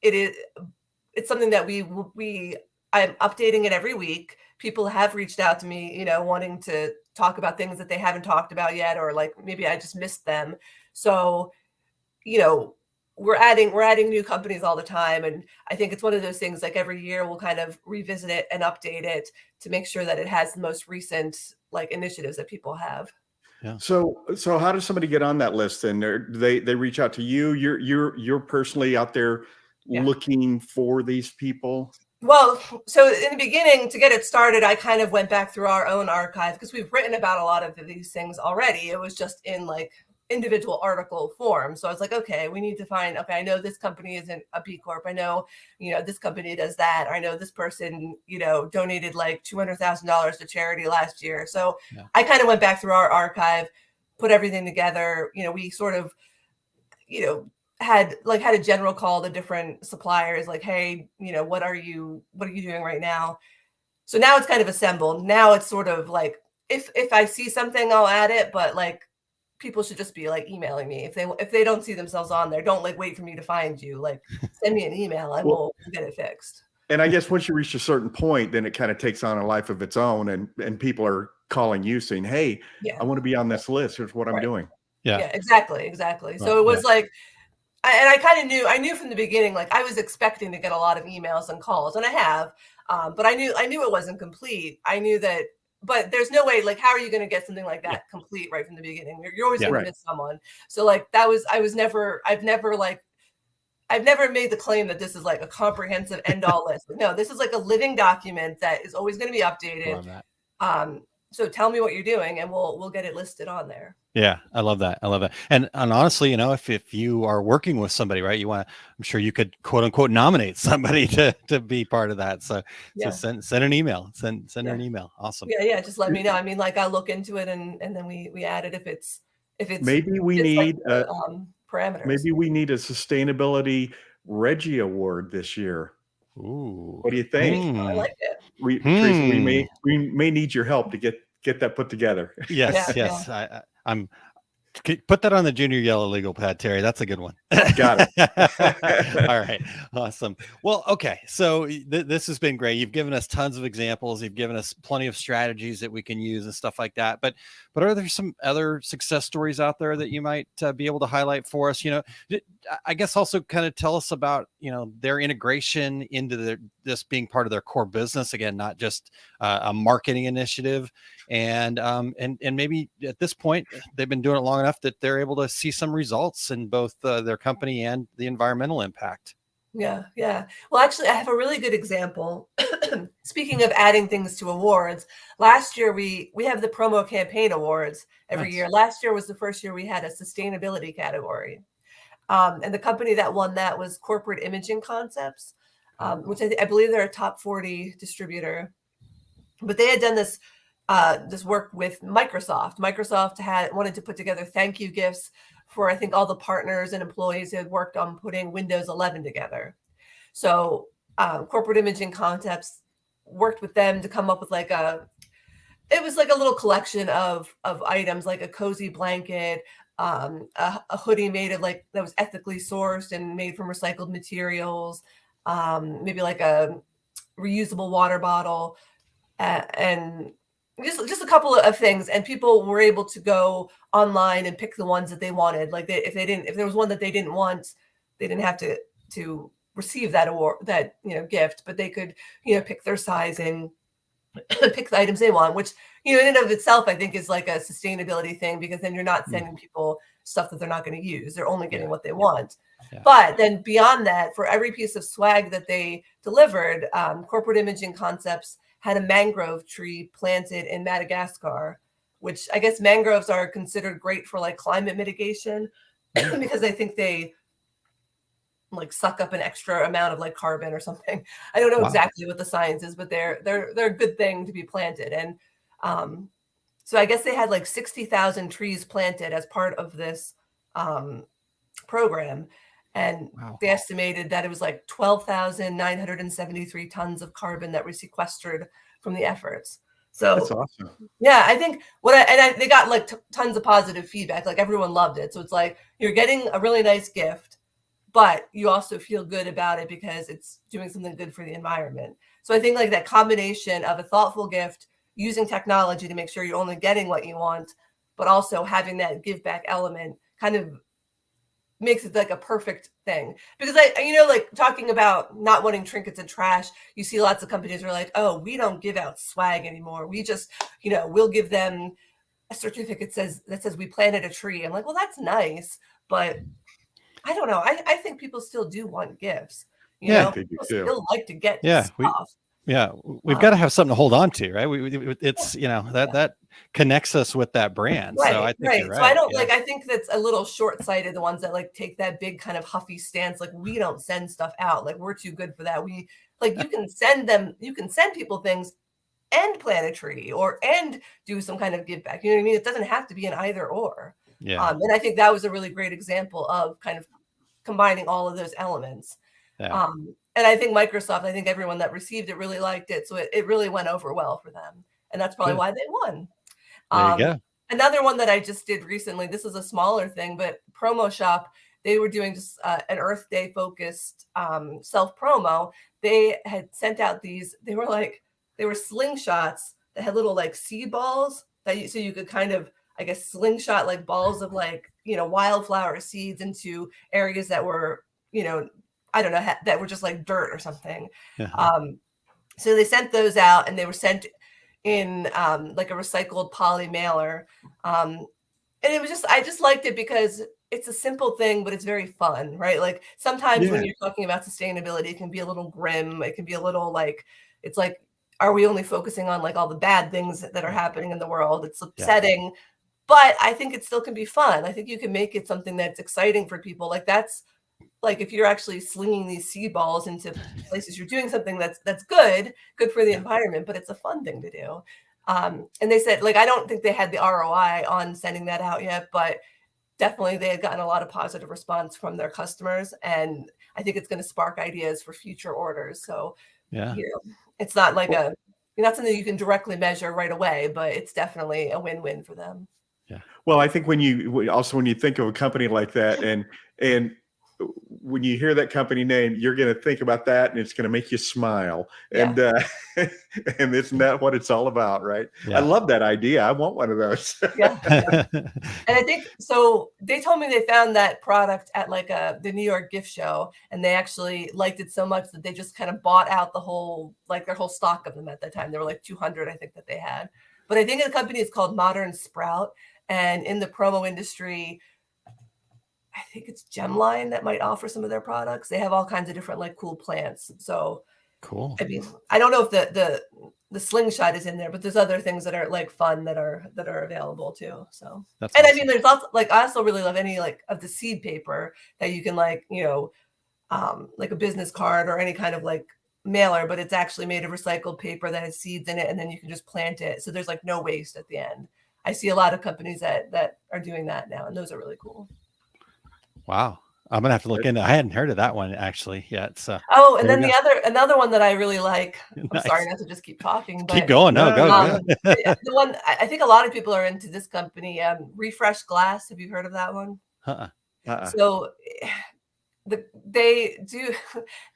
It's something that I'm updating it every week. People have reached out to me, wanting to talk about things that they haven't talked about yet, or like maybe I just missed them. So, we're adding new companies all the time. And I think it's one of those things, like every year we'll kind of revisit it and update it to make sure that it has the most recent like initiatives that people have. Yeah. So how does somebody get on that list? And they reach out to you? You're personally out there looking for these people? Well, so in the beginning, to get it started, I kind of went back through our own archive, because we've written about a lot of these things already. It was just in like individual article form. So I was like, okay, we need to find, I know this company isn't a B Corp. I know, this company does that. Or I know this person, donated like $200,000 to charity last year. So I kind of went back through our archive, put everything together. We sort of, had a general call to different suppliers, like, hey, what are you doing right now? So now it's kind of assembled. Now it's sort of like, if I see something, I'll add it, but like, people should just be like emailing me if they don't see themselves on there. Don't like wait for me to find you. Like, send me an email. I will get it fixed. And I guess once you reach a certain point, then it kind of takes on a life of its own, and people are calling you saying, hey, I want to be on this list. Here's what I'm doing. Yeah, exactly. So it was like, and I knew from the beginning, like I was expecting to get a lot of emails and calls, and I have, but I knew it wasn't complete. I knew that, but there's no way, like, how are you going to get something like that complete right from the beginning? You're always going to miss someone. So like I've never made the claim that this is like a comprehensive end all list. No, this is like a living document that is always going to be updated. So tell me what you're doing, and we'll get it listed on there. Yeah, I love that. And honestly, if you are working with somebody, right, I'm sure you could quote unquote nominate somebody to be part of that. So send an email, send her an email. Awesome. Yeah. Just let me know. I mean, like, I'll look into it and then we add it if it's maybe we need like parameters. Maybe we need a sustainability Reggie Award this year. Ooh, what do you think? I like it. Teresa, we may need your help to get that put together. Yes. I'm put that on the junior yellow legal pad, Terry. That's a good one. Got it. All right. Awesome. Well, okay. So this has been great. You've given us tons of examples. You've given us plenty of strategies that we can use and stuff like that. But are there some other success stories out there that you might be able to highlight for us? I guess also kind of tell us about, their integration into this being part of their core business. Again, not just a marketing initiative. And maybe at this point, they've been doing it long enough that they're able to see some results in both their company and the environmental impact. Yeah. Well, actually, I have a really good example. Speaking of adding things to awards, last year we have the promo campaign awards every year. Last year was the first year we had a sustainability category. And the company that won that was Corporate Imaging Concepts, which I believe they're a top 40 distributor. But they had done this work with Microsoft. Microsoft wanted to put together thank you gifts for, I think, all the partners and employees who had worked on putting Windows 11 together. So Corporate Imaging Concepts worked with them to come up with it was like a little collection of items, like a cozy blanket, a hoodie made of that was ethically sourced and made from recycled materials, maybe like a reusable water bottle, and just a couple of things, and people were able to go online and pick the ones that they wanted. Like if there was one that they didn't want, they didn't have to receive that award, that gift, but they could pick their sizing, pick the items they want, which in and of itself I think is like a sustainability thing, because then you're not sending people stuff that they're not going to use. They're only getting what they want. Yeah. But then beyond that, for every piece of swag that they delivered, Corporate Imaging Concepts had a mangrove tree planted in Madagascar, which I guess mangroves are considered great for like climate mitigation because I think they like suck up an extra amount of like carbon or something. I don't know exactly what the science is, but they're a good thing to be planted. And so I guess they had like 60,000 trees planted as part of this program. And they estimated that it was like 12,973 tons of carbon that were sequestered from the efforts. So that's awesome. Yeah, I think they got like tons of positive feedback. Like everyone loved it. So it's like you're getting a really nice gift, but you also feel good about it because it's doing something good for the environment. So I think like that combination of a thoughtful gift, using technology to make sure you're only getting what you want, but also having that give back element kind of makes it like a perfect thing. Because like talking about not wanting trinkets and trash, you see lots of companies are like, oh, we don't give out swag anymore. We just, we'll give them a certificate that says we planted a tree. I'm like, well, that's nice, but I don't know. I think people still do want gifts. People still like to get stuff. We've got to have something to hold on to, right? It's that connects us with that brand. Right, so I think you're right. So I don't I think that's a little short-sighted, the ones that like take that big kind of huffy stance, like we don't send stuff out, like we're too good for that. We like you can send people things and plant a tree and do some kind of give back. You know what I mean? It doesn't have to be an either or. Yeah. And I think that was a really great example of kind of combining all of those elements. Yeah. And I think Microsoft, I think everyone that received it really liked it. So it really went over well for them. And that's probably why they won. There you go. Another one that I just did recently, this is a smaller thing, but Promo Shop, they were doing just an Earth Day focused self-promo. They had sent out these, they were slingshots that had little like seed balls so you could kind of, I guess, slingshot like balls of like, wildflower seeds into areas that were, I don't know, that were just like dirt or something. So they sent those out, and they were sent in like a recycled poly mailer. And it was I just liked it because it's a simple thing, but it's very fun, right? Like sometimes when you're talking about sustainability, it can be a little grim. It can be a little like, it's like, are we only focusing on like all the bad things that are happening in the world? It's upsetting, but I think it still can be fun. I think you can make it something that's exciting for people. Like that's like, if you're actually slinging these seed balls into places, you're doing something that's good for the environment, but it's a fun thing to do. And they said, like, I don't think they had the ROI on sending that out yet, but definitely they had gotten a lot of positive response from their customers. And I think it's going to spark ideas for future orders. So, it's not like not something you can directly measure right away, but it's definitely a win-win for them. Yeah. Well, I think when you think of a company like that, and when you hear that company name, you're going to think about that, and it's going to make you smile. And and isn't that what it's all about, right? I love that idea. I want one of those. And I think so. They told me they found that product at like the New York gift show, and they actually liked it so much that they just kind of bought out their whole stock of them at that time. There were like 200, I think, that they had. But I think the company is called Modern Sprout, and in the promo industry, I think it's Gemline that might offer some of their products. They have all kinds of different like cool plants. So cool. I mean, I don't know if the slingshot is in there, but there's other things that are like fun that are available too. So that's and awesome. I mean, there's lots, like I also really love any like of the seed paper that you can like, like a business card or any kind of like mailer, but it's actually made of recycled paper that has seeds in it, and then you can just plant it. So there's like no waste at the end. I see a lot of companies that are doing that now, and those are really cool. Wow. I'm going to have to look into I hadn't heard of that one actually yet. So and then another one that I really like, I'm sorry not to just keep talking, but keep going. No, go. The one, I think a lot of people are into this company, Refresh Glass. Have you heard of that one? So they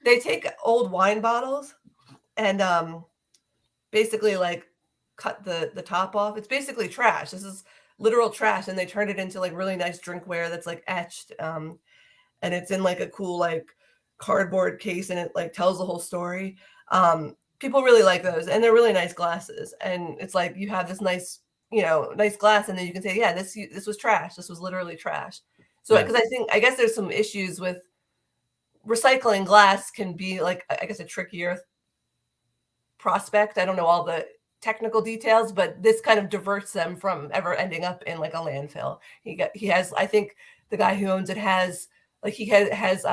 take old wine bottles and basically like cut the top off. It's basically trash. This is literal trash, and they turned it into like really nice drinkware that's like etched, and it's in like a cool like cardboard case, and it like tells the whole story. People really like those, and they're really nice glasses. And it's like you have this nice, nice glass, and then you can say, yeah, this was trash. This was literally trash. So because I guess there's some issues with recycling glass can be like, I guess, a trickier prospect. I don't know all the technical details, but this kind of diverts them from ever ending up in like a landfill. He has, I think the guy who owns it has like, he has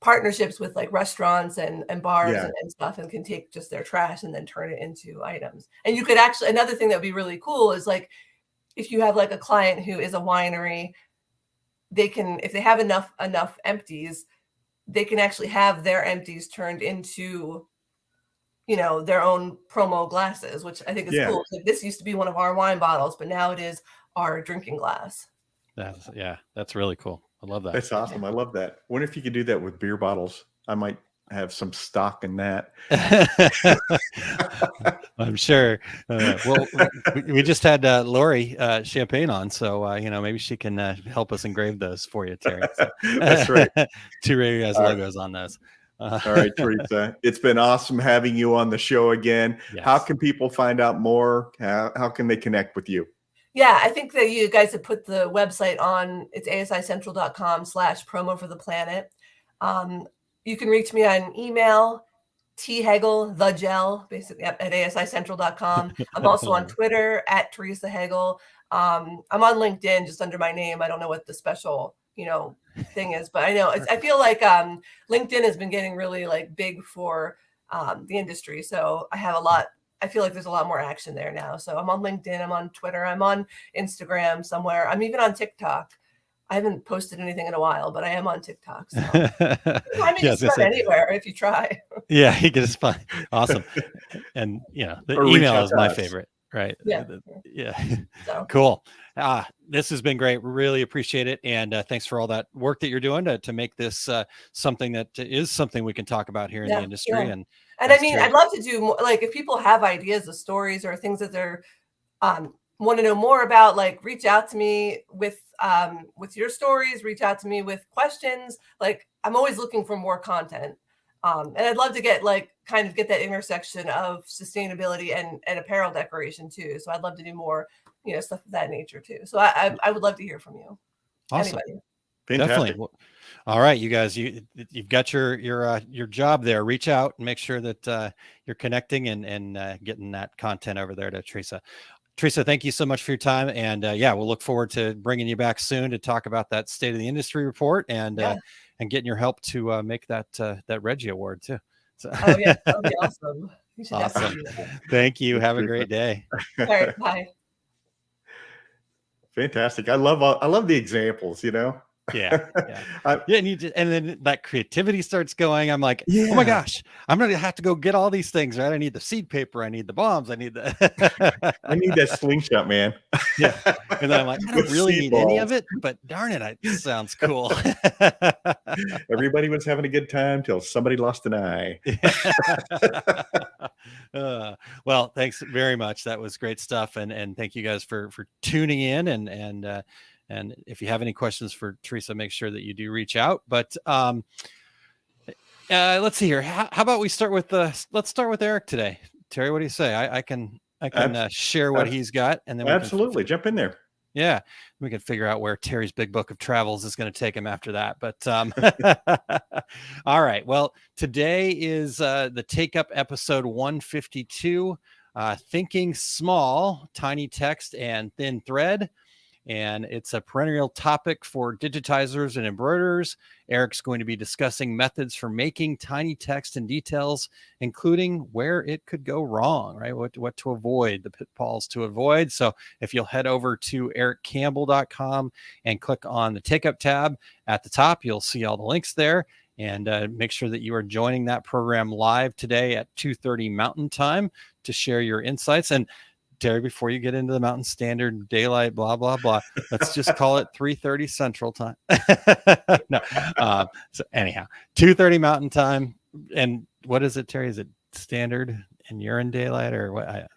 partnerships with like restaurants and bars and stuff, and can take just their trash and then turn it into items. And you could actually, another thing that would be really cool is like, if you have like a client who is a winery, they can, if they have enough empties, they can actually have their empties turned into, their own promo glasses, which I think is cool. Like, this used to be one of our wine bottles, but now it is our drinking glass. That's really cool. I love that. That's awesome. I love that. Wonder if you could do that with beer bottles. I might have some stock in that. I'm sure. Well, we just had Lori Champagne on, so maybe she can help us engrave those for you, Terry. So. That's right. 2 Radio Guys logos on those. All right, Theresa. It's been awesome having you on the show again. Yes. How can people find out more? How can they connect with you? Yeah, I think that you guys have put the website on. It's asicentral.com/promo for the planet. You can reach me on email, thegel, the gel, basically at asicentral.com. I'm also on Twitter at Theresa Hegel. I'm on LinkedIn just under my name. I don't know what the special, thing is, but I know I feel like LinkedIn has been getting really like big for the industry. So I feel like there's a lot more action there now. So I'm on LinkedIn, I'm on Twitter, I'm on Instagram somewhere. I'm even on TikTok. I haven't posted anything in a while, but I am on TikTok. So. I mean, just anywhere if you try. Yeah, you can just find. Awesome. And the email is my favorite, right? Yeah. So. Cool. This has been great. We really appreciate it. And thanks for all that work that you're doing to make this something that is something we can talk about here in the industry. Yeah. And I mean, I'd love to do more, like if people have ideas of stories or things that they're want to know more about, like reach out to me with your stories, reach out to me with questions. Like I'm always looking for more content. And I'd love to get get that intersection of sustainability and apparel decoration too. So I'd love to do more, stuff of that nature too. So I would love to hear from you. Awesome. Anybody. Definitely. Well, all right, you guys, you've got your job there. Reach out and make sure that you're connecting and getting that content over there to Theresa. Theresa, thank you so much for your time. And we'll look forward to bringing you back soon to talk about that State of the Industry report and getting your help to make that Reggie Award too. So. Oh yeah, that would be awesome. You should awesome. Thank you. Have a great day. All right, bye. Fantastic. I love the examples, Yeah. And then that creativity starts going. I'm like, oh my gosh, I'm gonna have to go get all these things, right? I need the seed paper, I need the bombs, I need the I need that slingshot, man. Yeah. And then I'm like, I don't really need any of it, but darn it, it sounds cool. Everybody was having a good time till somebody lost an eye. Well, thanks very much. That was great stuff. And thank you guys for tuning in and if you have any questions for Theresa, make sure that you do reach out. But let's see here. How about we start with let's start with Eric today. Terry, what do you say? I can share what he's got, and then absolutely jump in there. Yeah, we can figure out where Terry's big book of travels is going to take him after that. But all right. Well, today is the Take Up episode 152. Thinking small, tiny text, and thin thread. And it's a perennial topic for digitizers and embroiderers. Eric's going to be discussing methods for making tiny text and details, including where it could go wrong, right? What to avoid, the pitfalls to avoid. So if you'll head over to ericcampbell.com and click on the Take Up tab at the top, you'll see all the links there. And make sure that you are joining that program live today at 2:30 Mountain Time to share your insights. And Terry, before you get into the Mountain Standard Daylight, blah, blah, blah, let's just call it 3:30 Central Time. No. So anyhow, 2:30 Mountain Time. And what is it, Terry? Is it Standard? you're in daylight or what?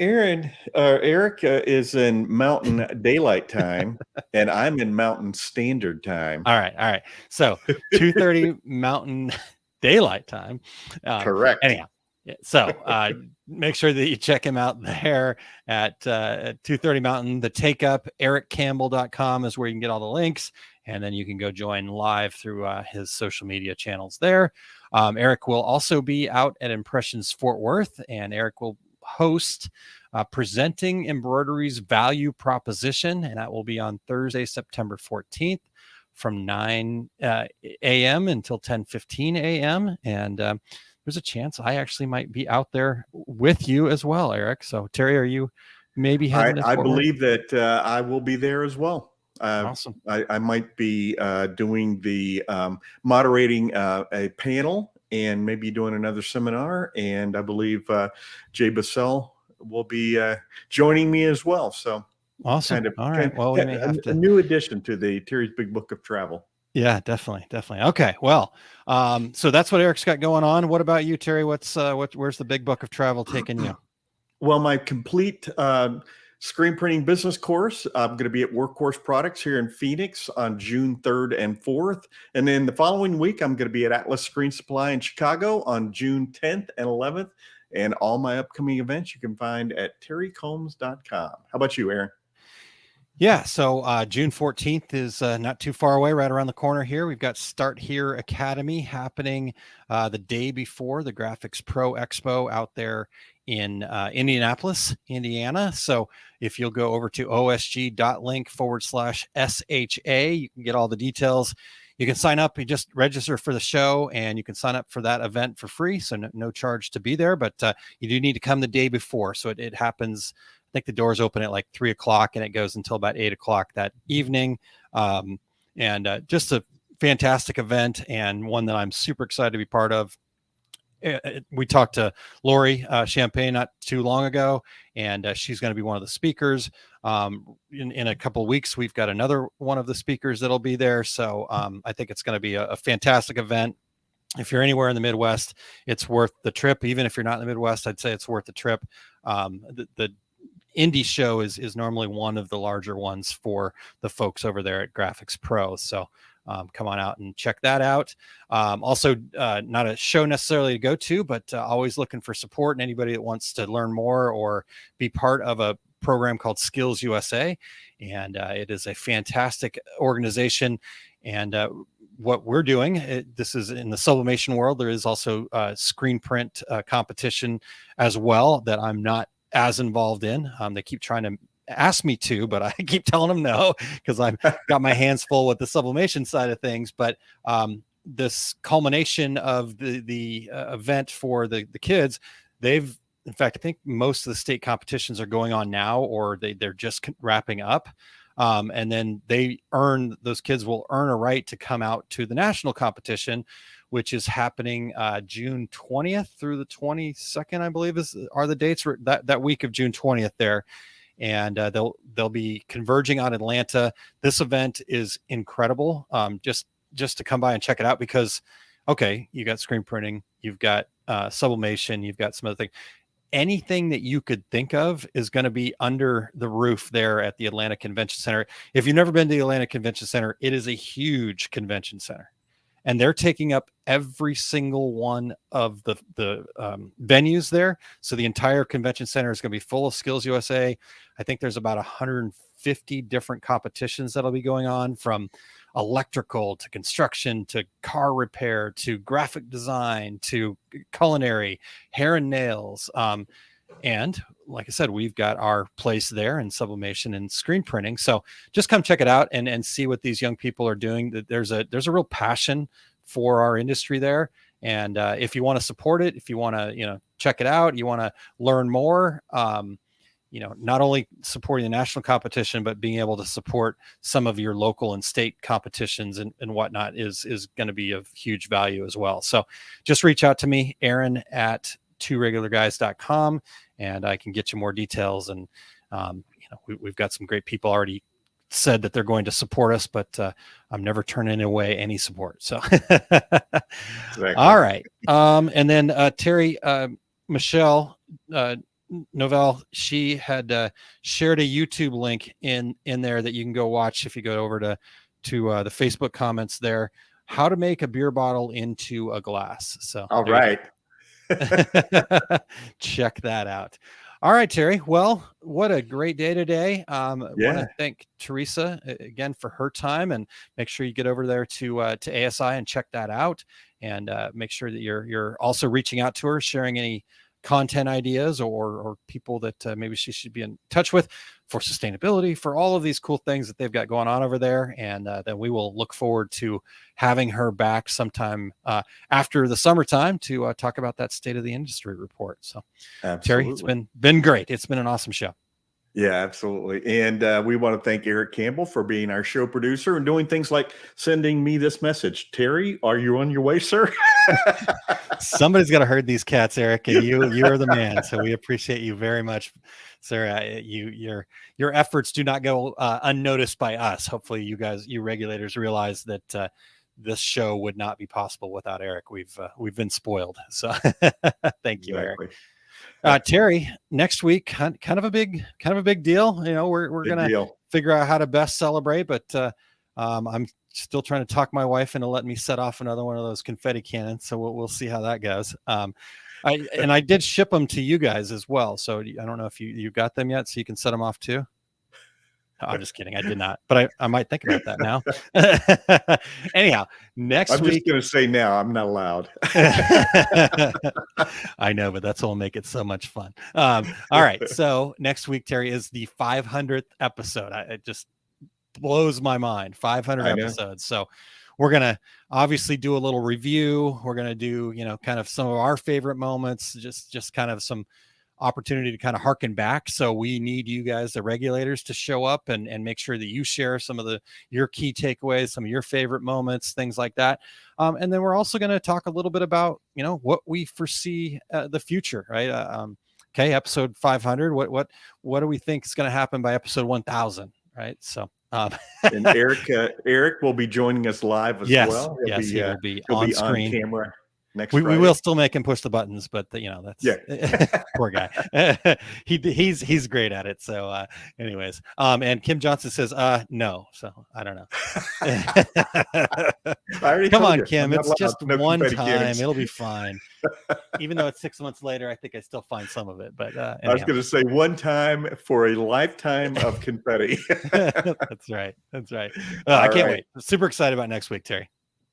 Eric is in Mountain Daylight Time, and I'm in Mountain Standard Time. All right. So 2:30 Mountain Daylight Time. Correct. Anyhow, so make sure that you check him out there at 2:30 Mountain. The Take Up, ericcampbell.com is where you can get all the links, and then you can go join live through his social media channels there. Eric will also be out at Impressions Fort Worth, and Eric will host Presenting Embroidery's Value Proposition, and that will be on Thursday, September 14th from 9 a.m. until 10:15 a.m. And there's a chance I actually might be out there with you as well, Eric. So Terry, are you maybe heading to I Fort Worth? believe that I will be there as well. Awesome. I might be doing the moderating a panel and maybe doing another seminar. And I believe Jay Bassell will be joining me as well. So awesome. All right. Well, we may have a new addition to the Terry's Big Book of Travel. Yeah, definitely. Okay. Well, so that's what Eric's got going on. What about you, Terry? Where's the Big Book of Travel taking you? Well, my complete screen printing business course, I'm going to be at Workhorse Products here in Phoenix on June 3rd and 4th. And then the following week, I'm going to be at Atlas Screen Supply in Chicago on June 10th and 11th. And all my upcoming events you can find at terrycombs.com. How about you, Aaron? Yeah, so June 14th is not too far away, right around the corner here. We've got Start Here Academy happening the day before the Graphics Pro Expo out there in Indianapolis, Indiana. So if you'll go over to osg.link/SHA, you can get all the details. You can sign up, you just register for the show, and you can sign up for that event for free. So no charge to be there, but you do need to come the day before. So it happens, I think the doors open at like 3:00 and it goes until about 8:00 that evening. And just a fantastic event, and one that I'm super excited to be part of. We talked to Lori Champagne not too long ago, and she's going to be one of the speakers. In a couple of weeks, we've got another one of the speakers that'll be there. So I think it's going to be a fantastic event. If you're anywhere in the Midwest, it's worth the trip. Even if you're not in the Midwest, I'd say it's worth the trip. The Indie show is normally one of the larger ones for the folks over there at Graphics Pro. So come on out and check that out. Also, not a show necessarily to go to, but always looking for support, and anybody that wants to learn more or be part of a program called Skills USA. And it is a fantastic organization. And what we're doing, this is in the sublimation world. There is also a screen print competition as well that I'm not as involved in. They keep trying to ask me to, but I keep telling them no, because I've got my hands full with the sublimation side of things. But this culmination of the event for the kids, in fact, I think most of the state competitions are going on now, or they're just wrapping up. And then those kids will earn a right to come out to the national competition, which is happening June 20th through the 22nd, I believe are the dates that week of June 20th there. And they'll be converging on Atlanta. This event is incredible. Just to come by and check it out, because, okay, you got screen printing, you've got sublimation, you've got some other things. Anything that you could think of is going to be under the roof there at the Atlanta Convention Center. If you've never been to the Atlanta Convention Center, it is a huge convention center, and they're taking up every single one of the venues there. So the entire convention center is going to be full of Skills USA. I think there's about 150 different competitions that'll be going on, from electrical to construction to car repair to graphic design to culinary, hair and nails. And like I said, we've got our place there in sublimation and screen printing. So just come check it out and see what these young people are doing. There's a real passion for our industry there. And if you want to support it, if you want to, check it out, you want to learn more, not only supporting the national competition, but being able to support some of your local and state competitions and whatnot is going to be of huge value as well. So just reach out to me, Aaron at tworegularguys.com, and I can get you more details. And, we've got some great people already said that they're going to support us, but I'm never turning away any support. So, Exactly. All right. And then Terry, Michelle Novell, she had shared a YouTube link in there that you can go watch if you go over to the Facebook comments there. How to make a beer bottle into a glass. So all right. Check that out. All right, Terry. Well, what a great day today. Want to thank Theresa again for her time, and make sure you get over there to ASI and check that out, and make sure that you're also reaching out to her, sharing any content ideas or people that maybe she should be in touch with for sustainability, for all of these cool things that they've got going on over there. And then we will look forward to having her back sometime after the summertime to talk about that state of the industry report. So absolutely. Terry, it's been great. It's been an awesome show. Yeah, absolutely. And we want to thank Eric Campbell for being our show producer and doing things like sending me this message. Terry, are you on your way, sir? Somebody's got to herd these cats, Eric, and you are the man. So we appreciate you very much, sir. Your efforts do not go unnoticed by us. Hopefully you regulators realize that this show would not be possible without Eric. We've been spoiled. So thank you, exactly. Eric. Terry, next week, kind of a big deal. You know, we're gonna figure out how to best celebrate, but I'm still trying to talk my wife into letting me set off another one of those confetti cannons. So we'll see how that goes. I did ship them to you guys as well. So I don't know if you got them yet, so you can set them off too. I'm just kidding. I did not, but I might think about that now. Anyhow, next week. I'm just going to say now, I'm not allowed. I know, but that's what will make it so much fun. All right. So next week, Terry, is the 500th episode. It just blows my mind. 500 episodes. So we're going to obviously do a little review. We're going to do, kind of some of our favorite moments, just kind of some opportunity to kind of harken back. So we need you guys, the regulators, to show up and make sure that you share some of your key takeaways, some of your favorite moments, things like that. And then we're also going to talk a little bit about, what we foresee the future, right? Okay. Episode 500. What do we think is going to happen by episode 1000? Right. So, and Eric will be joining us live as well. He will be on screen. On camera. We will still make him push the buttons, but that's poor guy. He's great at it. So anyways, and Kim Johnson says no, so I don't know. Come on, Kim, it's just one time. It'll be fine. Even though it's 6 months later, I think I still find some of it. But I was going to say one time for a lifetime of confetti. That's right. I can't wait. Super excited about next week, Terry.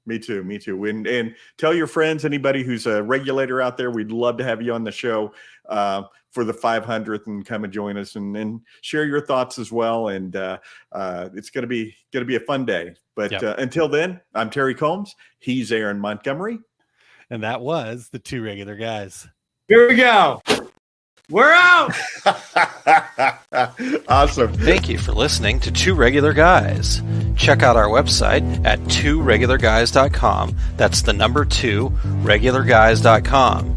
Me too. And tell your friends, anybody who's a regulator out there, we'd love to have you on the show for the 500th and come and join us and share your thoughts as well. And it's going to be a fun day. But until then, I'm Terry Combs. He's Aaron Montgomery. And that was the Two Regular Guys. Here we go. We're out. Awesome. Thank you for listening to Two Regular Guys. Check out our website at tworegularguys.com. That's the number 2, regularguys.com.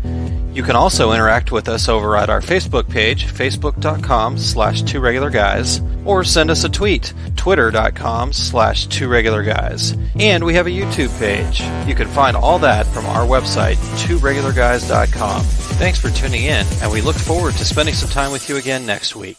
You can also interact with us over at our Facebook page, facebook.com/tworegularguys, or send us a tweet, twitter.com/tworegularguys. And we have a YouTube page. You can find all that from our website, tworegularguys.com. Thanks for tuning in, and we look forward to spending some time with you again next week.